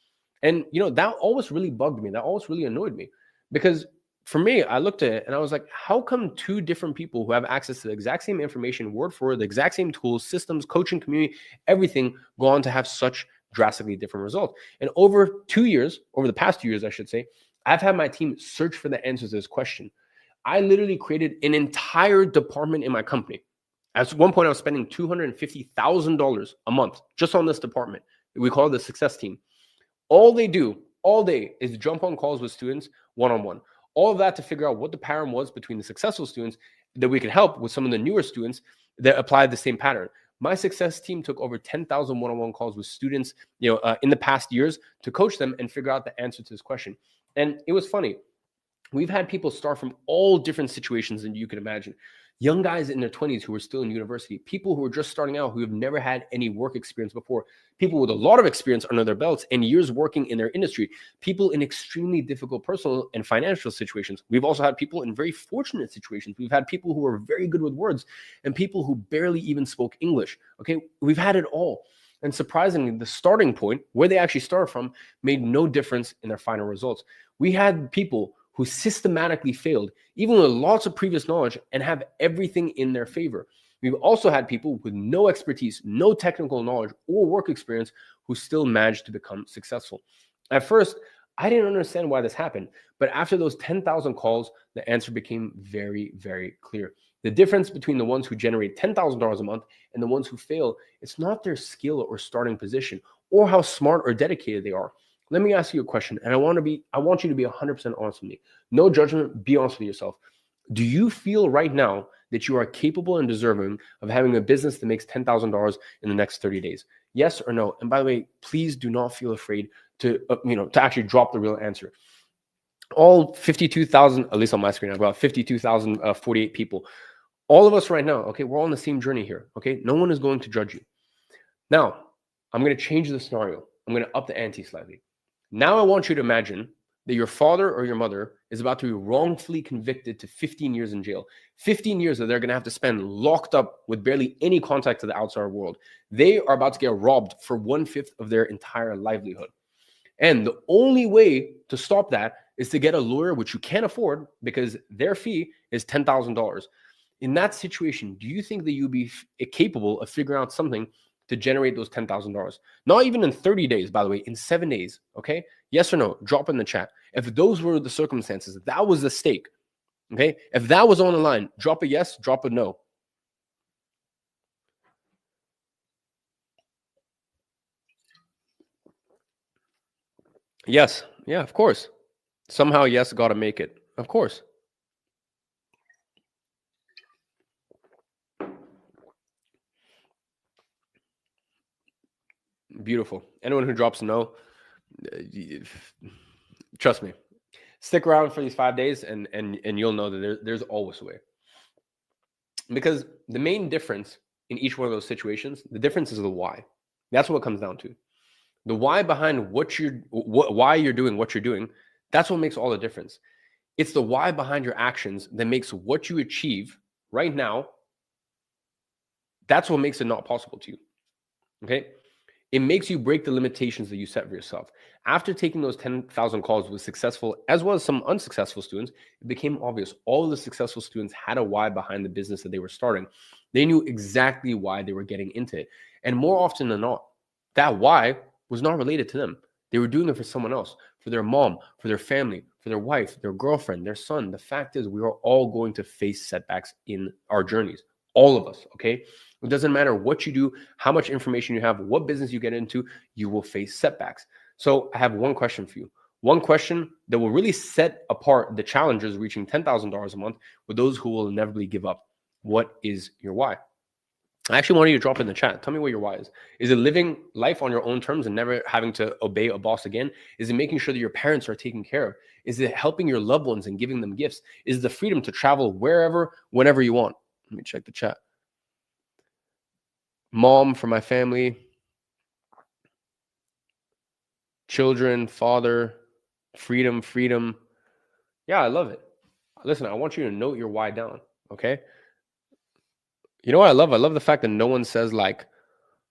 And, that always really bugged me. That always really annoyed me, because for me, I looked at it and I was like, how come two different people who have access to the exact same information, word for word, the exact same tools, systems, coaching community, everything, go on to have such drastically different results? And over the past 2 years, I should say, I've had my team search for the answers to this question. I literally created an entire department in my company. At one point, I was spending $250,000 a month just on this department. We call it the success team. All they do all day is jump on calls with students one-on-one. All of that to figure out what the pattern was between the successful students that we could help with some of the newer students that applied the same pattern. My success team took over 10,000 one-on-one calls with students, in the past years to coach them and figure out the answer to this question. And it was funny. We've had people start from all different situations that you can imagine. young guys in their 20s who are still in university, people who are just starting out, who have never had any work experience before, people with a lot of experience under their belts and years working in their industry, people in extremely difficult personal and financial situations. We've also had people in very fortunate situations. We've had people who are very good with words and people who barely even spoke English. Okay, we've had it all. And surprisingly, the starting point, where they actually started from, made no difference in their final results. We had people who systematically failed, even with lots of previous knowledge, and have everything in their favor. We've also had people with no expertise, no technical knowledge or work experience who still managed to become successful. At first, I didn't understand why this happened, but after those 10,000 calls, the answer became very, very clear. The difference between the ones who generate $10,000 a month and the ones who fail, it's not their skill or starting position or how smart or dedicated they are. Let me ask you a question, and I want you to be 100% honest with me. No judgment, be honest with yourself. Do you feel right now that you are capable and deserving of having a business that makes $10,000 in the next 30 days? Yes or no? And by the way, please do not feel afraid to actually drop the real answer. All 52,000, at least on my screen, I've got 52,048 people. All of us right now, okay, we're all on the same journey here, okay? No one is going to judge you. Now, I'm going to change the scenario. I'm going to up the ante slightly. Now I want you to imagine that your father or your mother is about to be wrongfully convicted to 15 years in jail. 15 years that they're going to have to spend locked up with barely any contact to the outside world. They are about to get robbed for 1/5 of their entire livelihood. And the only way to stop that is to get a lawyer, which you can't afford because their fee is $10,000. In that situation, do you think that you'd be capable of figuring out something to generate those $10,000? Not even in 30 days, by the way, in 7 days, okay? Yes or no? Drop in the chat. If those were the circumstances, that was the stake, okay? If that was on the line, drop a yes, drop a no. Yes, yeah, of course. Somehow, yes, got to make it. Of course. Beautiful. Anyone who drops no, trust me, stick around for these 5 days and you'll know that there's always a way. Because the main difference in each one of those situations, the difference is the why. That's what it comes down to. The why behind why you're doing what you're doing, that's what makes all the difference. It's the why behind your actions that makes what you achieve right now, that's what makes it not possible to you. Okay? It makes you break the limitations that you set for yourself. After taking those 10,000 calls with successful as well as some unsuccessful students, it became obvious all of the successful students had a why behind the business that they were starting. They knew exactly why they were getting into it. And more often than not, that why was not related to them. They were doing it for someone else, for their mom, for their family, for their wife, their girlfriend, their son. The fact is, we are all going to face setbacks in our journeys. All of us, okay? It doesn't matter what you do, how much information you have, what business you get into, you will face setbacks. So I have one question for you. One question that will really set apart the challengers reaching $10,000 a month with those who will inevitably give up. What is your why? I actually want you to drop in the chat. Tell me what your why is. Is it living life on your own terms and never having to obey a boss again? Is it making sure that your parents are taken care of? Is it helping your loved ones and giving them gifts? Is it the freedom to travel wherever, whenever you want? Let me check the chat. Mom for my family, children, father, freedom. Yeah, I love it. Listen, I want you to note your why down, okay? You know what I love? I love the fact that no one says like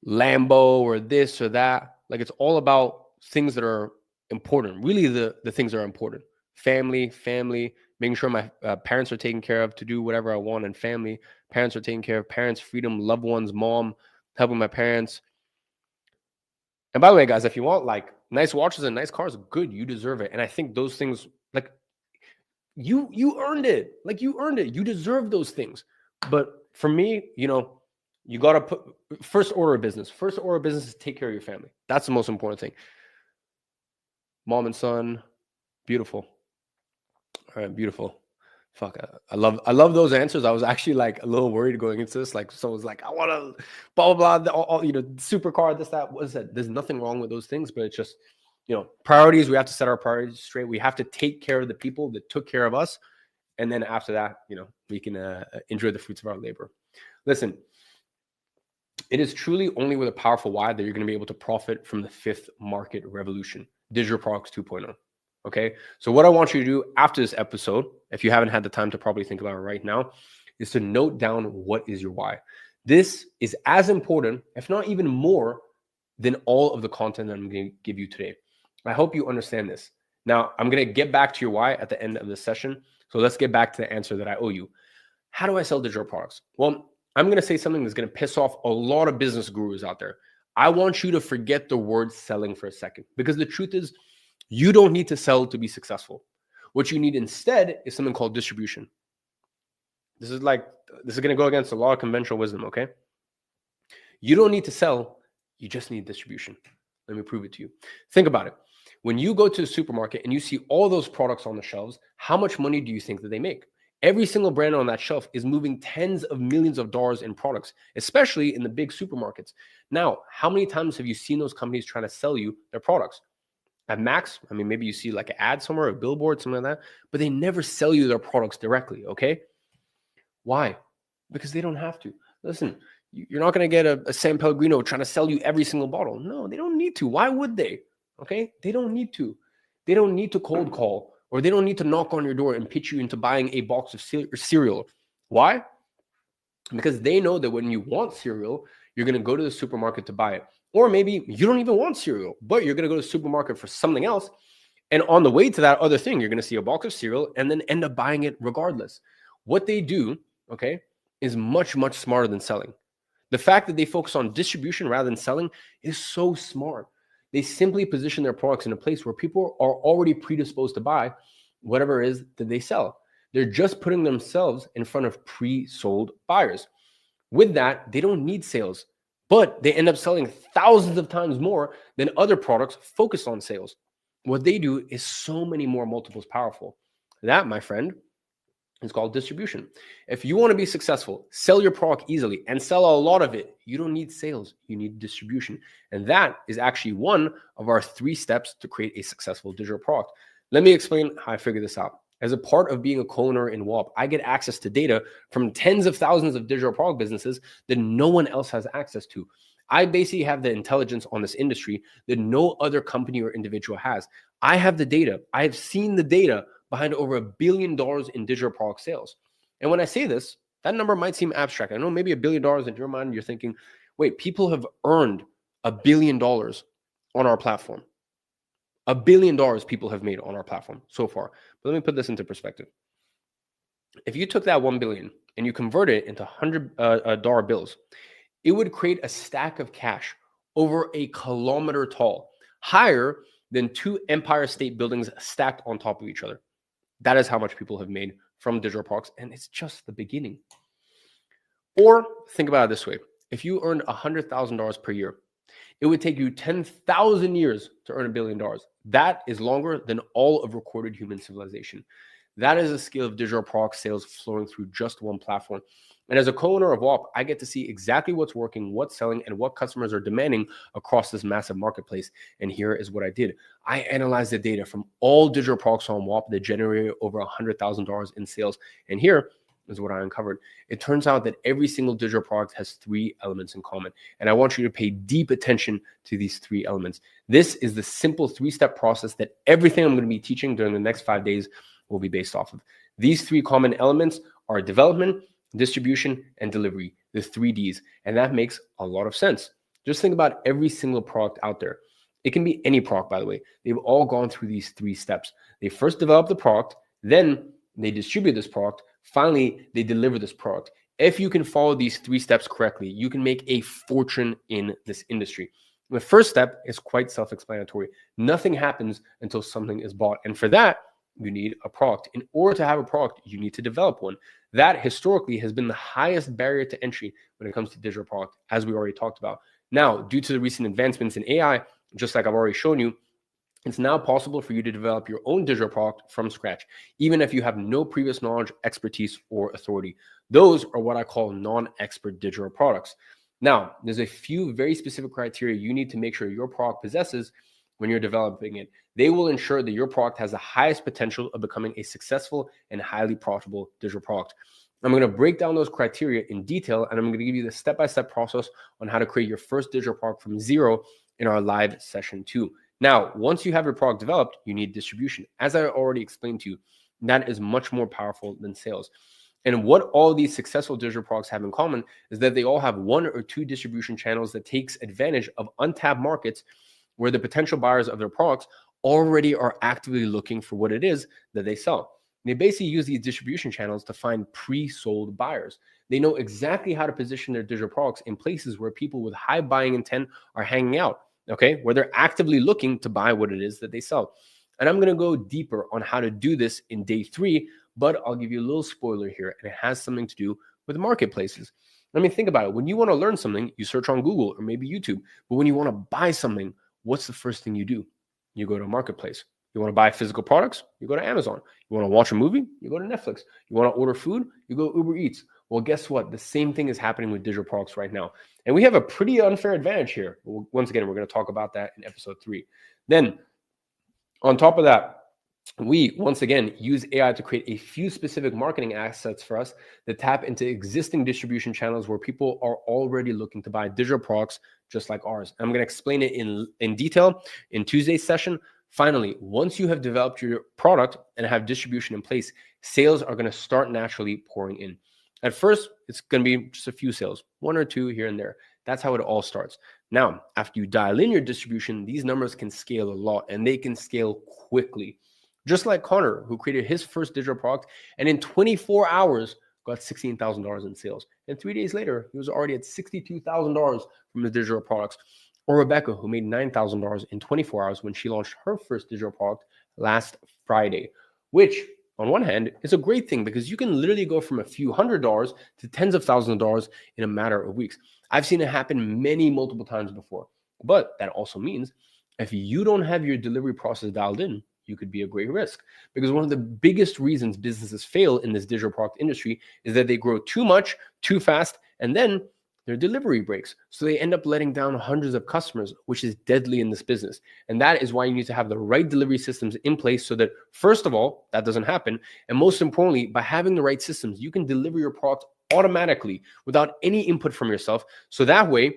Lambo or this or that. Like it's all about things that are important. Really the things that are important. Family, making sure my parents are taken care of to do whatever I want, and family, parents are taken care of, parents, freedom, loved ones, mom, helping my parents. And by the way, guys, if you want like nice watches and nice cars, good, you deserve it. And I think those things, like you earned it. Like you earned it. You deserve those things. But for me, you got to put first order of business. First order of business is take care of your family. That's the most important thing. Mom and son, beautiful. All right, beautiful. Fuck, I love those answers. I was actually like a little worried going into this. Like someone's like, I want to blah blah blah, all supercar, this, that. What is that? There's nothing wrong with those things, but it's just priorities. We have to set our priorities straight. We have to take care of the people that took care of us, And then after that, we can enjoy the fruits of our labor. Listen, it is truly only with a powerful why that you're going to be able to profit from the fifth market revolution, digital products 2.0. Okay. So what I want you to do after this episode, if you haven't had the time to probably think about it right now, is to note down what is your why. This is as important, if not even more, than all of the content that I'm going to give you today. I hope you understand this. Now, I'm going to get back to your why at the end of this session. So let's get back to the answer that I owe you. How do I sell digital products? Well, I'm going to say something that's going to piss off a lot of business gurus out there. I want you to forget the word selling for a second, because the truth is you don't need to sell to be successful. What you need instead is something called distribution. This is going to go against a lot of conventional wisdom, okay? You don't need to sell, you just need distribution. Let me prove it to you. Think about it. When you go to the supermarket and you see all those products on the shelves, how much money do you think that they make? Every single brand on that shelf is moving tens of millions of dollars in products, especially in the big supermarkets. Now, how many times have you seen those companies trying to sell you their products? At max, I mean, maybe you see like an ad somewhere, a billboard, something like that, but they never sell you their products directly, okay? Why? Because they don't have to. Listen, you're not going to get a San Pellegrino trying to sell you every single bottle. No, they don't need to. Why would they? Okay? They don't need to. They don't need to cold call, or they don't need to knock on your door and pitch you into buying a box of cereal. Why? Because they know that when you want cereal, you're going to go to the supermarket to buy it. Or maybe you don't even want cereal, but you're going to go to the supermarket for something else. And on the way to that other thing, you're going to see a box of cereal and then end up buying it regardless. What they do, okay, is much, much smarter than selling. The fact that they focus on distribution rather than selling is so smart. They simply position their products in a place where people are already predisposed to buy whatever it is that they sell. They're just putting themselves in front of pre-sold buyers. With that, they don't need sales, but they end up selling thousands of times more than other products focused on sales. What they do is so many more multiples powerful. That, my friend, is called distribution. If you want to be successful, sell your product easily and sell a lot of it, you don't need sales, you need distribution. And that is actually one of our 3 steps to create a successful digital product. Let me explain how I figured this out. As a part of being a co-owner in WAP, I get access to data from tens of thousands of digital product businesses that no one else has access to. I basically have the intelligence on this industry that no other company or individual has. I have the data. I have seen the data behind over $1 billion in digital product sales. And when I say this, that number might seem abstract. I know maybe $1 billion in your mind, you're thinking, wait, people have earned $1 billion on our platform. $1 billion people have made on our platform so far. But let me put this into perspective. If you took that 1 billion and you convert it into $100 bills, it would create a stack of cash over a kilometer tall, higher than 2 Empire State Buildings stacked on top of each other. That is how much people have made from digital products, and it's just the beginning. Or think about it this way. If you earned $100,000 per year, it would take you 10,000 years to earn $1 billion. That is longer than all of recorded human civilization. That is a scale of digital product sales flowing through just one platform. And as a co-owner of WAP, I get to see exactly what's working, what's selling, and what customers are demanding across this massive marketplace. And here is what I did. I analyzed the data from all digital products on WAP that generated over $100,000 in sales. And here is what I uncovered. It turns out that every single digital product has 3 elements in common. And I want you to pay deep attention to these 3 elements. This is the simple 3-step process that everything I'm going to be teaching during the next 5 days will be based off of. These 3 common elements are development, distribution, and delivery, the 3 Ds. And that makes a lot of sense. Just think about every single product out there. It can be any product, by the way. They've all gone through these 3 steps. They first develop the product, then they distribute this product, finally, they deliver this product. If you can follow these 3 steps correctly, you can make a fortune in this industry. The first step is quite self-explanatory. Nothing happens until something is bought. And for that, you need a product. In order to have a product, you need to develop one. That historically has been the highest barrier to entry when it comes to digital product, as we already talked about. Now, due to the recent advancements in AI, just like I've already shown you, it's now possible for you to develop your own digital product from scratch, even if you have no previous knowledge, expertise, or authority. Those are what I call non-expert digital products. Now, there's a few very specific criteria you need to make sure your product possesses when you're developing it. They will ensure that your product has the highest potential of becoming a successful and highly profitable digital product. I'm going to break down those criteria in detail, and I'm going to give you the step-by-step process on how to create your first digital product from zero in our live session 2. Now, once you have your product developed, you need distribution. As I already explained to you, that is much more powerful than sales. And what all these successful digital products have in common is that they all have 1 or 2 distribution channels that takes advantage of untapped markets where the potential buyers of their products already are actively looking for what it is that they sell. They basically use these distribution channels to find pre-sold buyers. They know exactly how to position their digital products in places where people with high buying intent are hanging out, okay, where they're actively looking to buy what it is that they sell. And I'm going to go deeper on how to do this in day 3, but I'll give you a little spoiler here, and it has something to do with marketplaces. I mean, think about it. When you want to learn something, you search on Google or maybe YouTube. But when you want to buy something, what's the first thing you do? You go to a marketplace. You want to buy physical products? You go to Amazon. You want to watch a movie? You go to Netflix. You want to order food? You go Uber Eats. Well, guess what? The same thing is happening with digital products right now. And we have a pretty unfair advantage here. Once again, we're going to talk about that in episode 3. Then, on top of that, we, once again, use AI to create a few specific marketing assets for us that tap into existing distribution channels where people are already looking to buy digital products just like ours. I'm going to explain it in detail in Tuesday's session. Finally, once you have developed your product and have distribution in place, sales are going to start naturally pouring in. At first, it's going to be just a few sales, 1 or 2 here and there. That's how it all starts. Now, after you dial in your distribution, these numbers can scale a lot, and they can scale quickly. Just like Connor, who created his first digital product and in 24 hours got $16,000 in sales. And 3 days later, he was already at $62,000 from the digital products. Or Rebecca, who made $9,000 in 24 hours when she launched her first digital product last Friday, which on one hand is a great thing because you can literally go from a few $100s to tens of thousands of dollars in a matter of weeks. I've seen it happen multiple times before. But that also means if you don't have your delivery process dialed in, you could be a great risk, because one of the biggest reasons businesses fail in this digital product industry is that they grow too much, too fast, and then their delivery breaks. So they end up letting down hundreds of customers, which is deadly in this business. And that is why you need to have the right delivery systems in place so that, first of all, that doesn't happen. And most importantly, by having the right systems, you can deliver your product automatically without any input from yourself. So that way,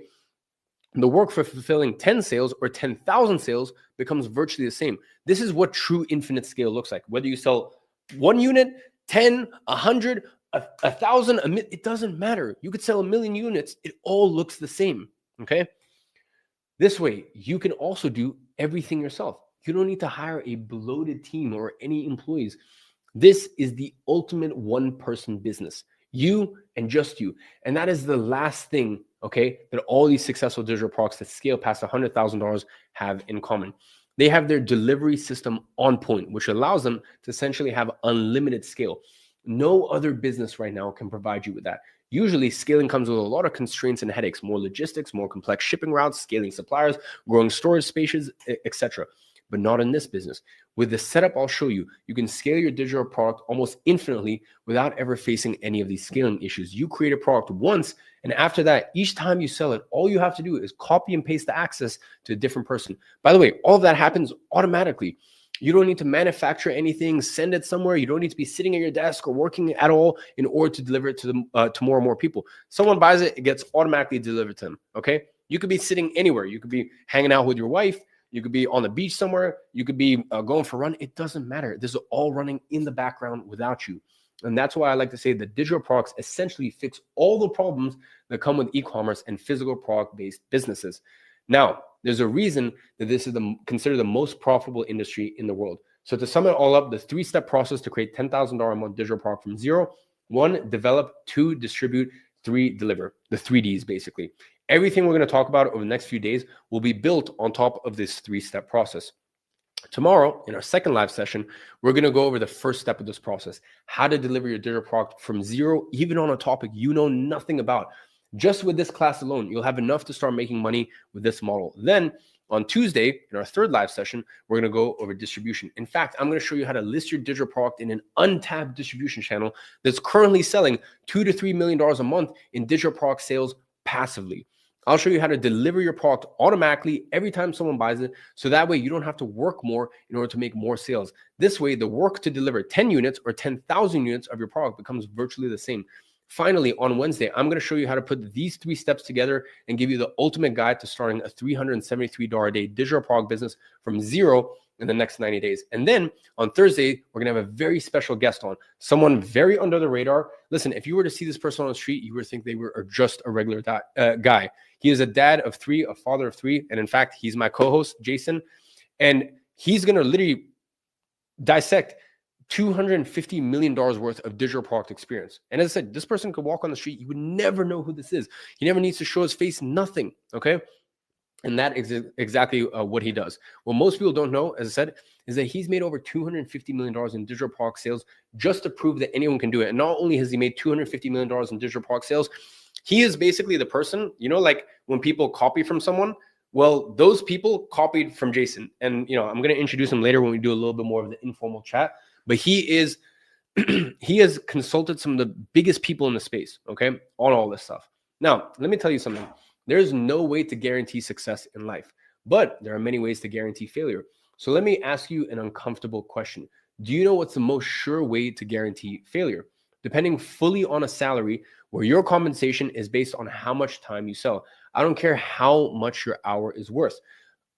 the work for fulfilling 10 sales or 10,000 sales becomes virtually the same. This is what true infinite scale looks like. Whether you sell 1 unit, 10, 100, 1,000, it doesn't matter. You could sell 1 million units. It all looks the same, okay? This way, you can also do everything yourself. You don't need to hire a bloated team or any employees. This is the ultimate one-person business. You and just you. And that is the last thing, okay, that all these successful digital products that scale past $100,000 have in common. They have their delivery system on point, which allows them to essentially have unlimited scale. No other business right now can provide you with that. Usually, scaling comes with a lot of constraints and headaches, more logistics, more complex shipping routes, scaling suppliers, growing storage spaces, etc. But not in this business. With the setup I'll show you, you can scale your digital product almost infinitely without ever facing any of these scaling issues. You create a product once, and after that, each time you sell it, all you have to do is copy and paste the access to a different person. By the way, all of that happens automatically. You don't need to manufacture anything, send it somewhere. You don't need to be sitting at your desk or working at all in order to deliver it to more and more people. Someone buys it, it gets automatically delivered to them, okay? You could be sitting anywhere. You could be hanging out with your wife. You could be on the beach somewhere. You could be going for a run. It doesn't matter. This is all running in the background without you. And that's why I like to say that digital products essentially fix all the problems that come with e-commerce and physical product-based businesses. Now, there's a reason that this is considered the most profitable industry in the world. So to sum it all up, the 3-step process to create $10,000 a month digital product from zero: 1, develop; 2, distribute; 3, deliver. The 3Ds, basically. Everything we're going to talk about over the next few days will be built on top of this 3-step process. Tomorrow, in our second live session, we're going to go over the first step of this process: how to deliver your digital product from zero, even on a topic you know nothing about. Just with this class alone, you'll have enough to start making money with this model. Then on Tuesday, in our third live session, we're going to go over distribution. In fact, I'm going to show you how to list your digital product in an untapped distribution channel that's currently selling $2 to $3 million a month in digital product sales passively. I'll show you how to deliver your product automatically every time someone buys it. So that way you don't have to work more in order to make more sales. This way, the work to deliver 10 units or 10,000 units of your product becomes virtually the same. Finally, on Wednesday, I'm going to show you how to put these 3 steps together and give you the ultimate guide to starting a $373 a day digital product business from zero in the next 90 days. And then on Thursday, we're going to have a very special guest on, someone very under the radar. Listen, if you were to see this person on the street, you would think they were just a regular guy. He is a dad of 3, a father of 3. And in fact, he's my co-host, Jason. And he's going to literally dissect $250 million worth of digital product experience. And as I said, this person could walk on the street. You would never know who this is. He never needs to show his face, nothing. Okay. And that is exactly what he does. What most people don't know, as I said, is that he's made over $250 million in digital product sales just to prove that anyone can do it. And not only has he made $250 million in digital product sales, he is basically the person, like when people copy from someone, well, those people copied from Jason. And, I'm going to introduce him later when we do a little bit more of the informal chat. But he has consulted some of the biggest people in the space, okay, on all this stuff. Now, let me tell you something. There's no way to guarantee success in life, but there are many ways to guarantee failure. So let me ask you an uncomfortable question. Do you know what's the most sure way to guarantee failure? Depending fully on a salary where your compensation is based on how much time you sell. I don't care how much your hour is worth,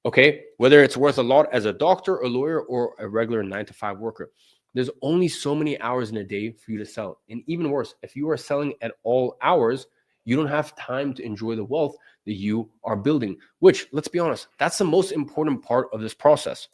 okay? Whether it's worth a lot as a doctor, a lawyer, or a regular 9-to-5 worker. There's only so many hours in a day for you to sell. And even worse, if you are selling at all hours, you don't have time to enjoy the wealth that you are building, which, let's be honest, that's the most important part of this process.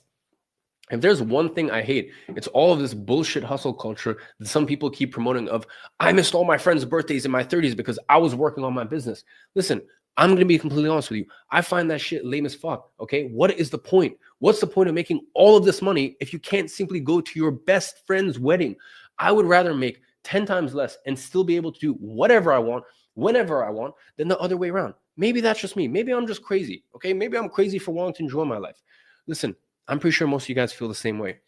If there's one thing I hate, it's all of this bullshit hustle culture that some people keep promoting of, I missed all my friends' birthdays in my 30s because I was working on my business. Listen, I'm going to be completely honest with you. I find that shit lame as fuck, okay? What is the point? What's the point of making all of this money if you can't simply go to your best friend's wedding? I would rather make 10 times less and still be able to do whatever I want, whenever I want, than the other way around. Maybe that's just me. Maybe I'm just crazy, okay? Maybe I'm crazy for wanting to enjoy my life. Listen, I'm pretty sure most of you guys feel the same way.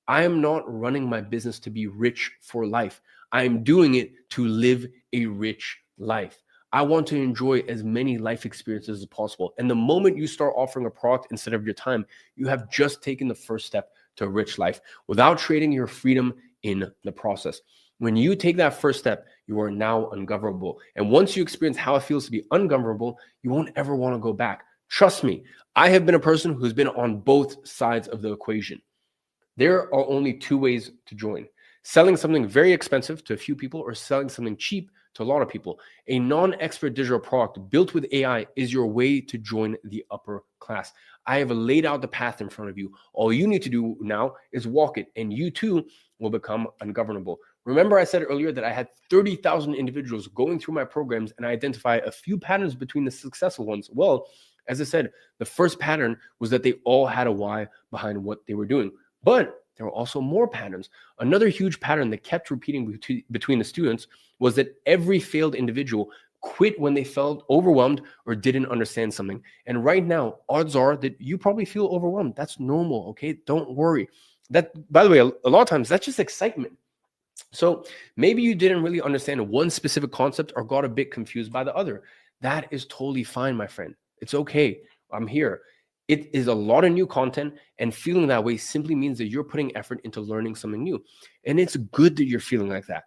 I am not running my business to be rich for life. I am doing it to live a rich life. I want to enjoy as many life experiences as possible. And the moment you start offering a product instead of your time, you have just taken the first step to a rich life without trading your freedom in the process. When you take that first step, you are now ungovernable. And once you experience how it feels to be ungovernable, you won't ever want to go back. Trust me, I have been a person who's been on both sides of the equation. There are only 2 ways to join. Selling something very expensive to a few people or selling something cheap to a lot of people. A non-expert digital product built with AI is your way to join the upper class. I have laid out the path in front of you. All you need to do now is walk it, and you too will become ungovernable. Remember I said earlier that I had 30,000 individuals going through my programs and I identify a few patterns between the successful ones. Well, as I said, the first pattern was that they all had a why behind what they were doing. But there were also more patterns. Another huge pattern that kept repeating between the students was that every failed individual quit when they felt overwhelmed or didn't understand something. And right now, odds are that you probably feel overwhelmed. That's normal, okay? Don't worry. That, by the way, a lot of times that's just excitement. So maybe you didn't really understand one specific concept or got a bit confused by the other. That is totally fine, my friend. It's okay. I'm here. It is a lot of new content, and feeling that way simply means that you're putting effort into learning something new. And it's good that you're feeling like that.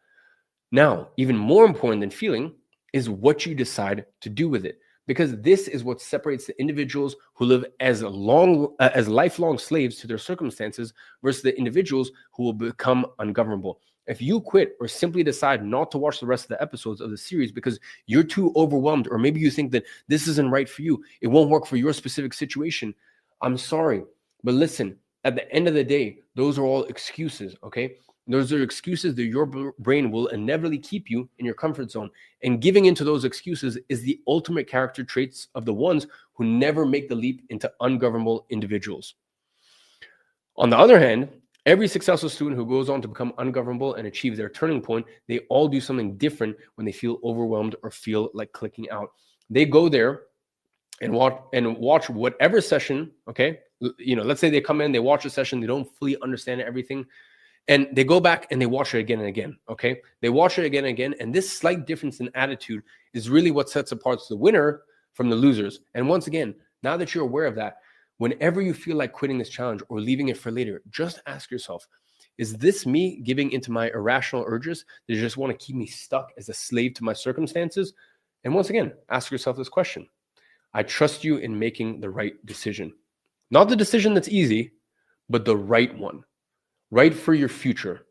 Now, even more important than feeling is what you decide to do with it, because this is what separates the individuals who live as lifelong slaves to their circumstances versus the individuals who will become ungovernable. If you quit or simply decide not to watch the rest of the episodes of the series because you're too overwhelmed, or maybe you think that this isn't right for you, it won't work for your specific situation, I'm sorry. But listen, at the end of the day, those are all excuses, okay? Those are excuses that your brain will inevitably keep you in your comfort zone. And giving into those excuses is the ultimate character traits of the ones who never make the leap into ungovernable individuals. On the other hand, every successful student who goes on to become ungovernable and achieve their turning point, they all do something different when they feel overwhelmed or feel like clicking out. They go there and watch whatever session, okay? Let's say they come in, they watch a session, they don't fully understand everything, and they go back and they watch it again and again, okay? They watch it again and again, and this slight difference in attitude is really what sets apart the winner from the losers. And once again, now that you're aware of that, whenever you feel like quitting this challenge or leaving it for later, just ask yourself, is this me giving into my irrational urges that just want to keep me stuck as a slave to my circumstances? And once again, ask yourself this question. I trust you in making the right decision. Not the decision that's easy, but the right one. Right for your future,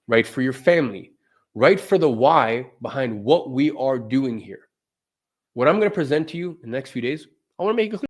right for your family, right for the why behind what we are doing here. What I'm going to present to you in the next few days, I want to make it clear.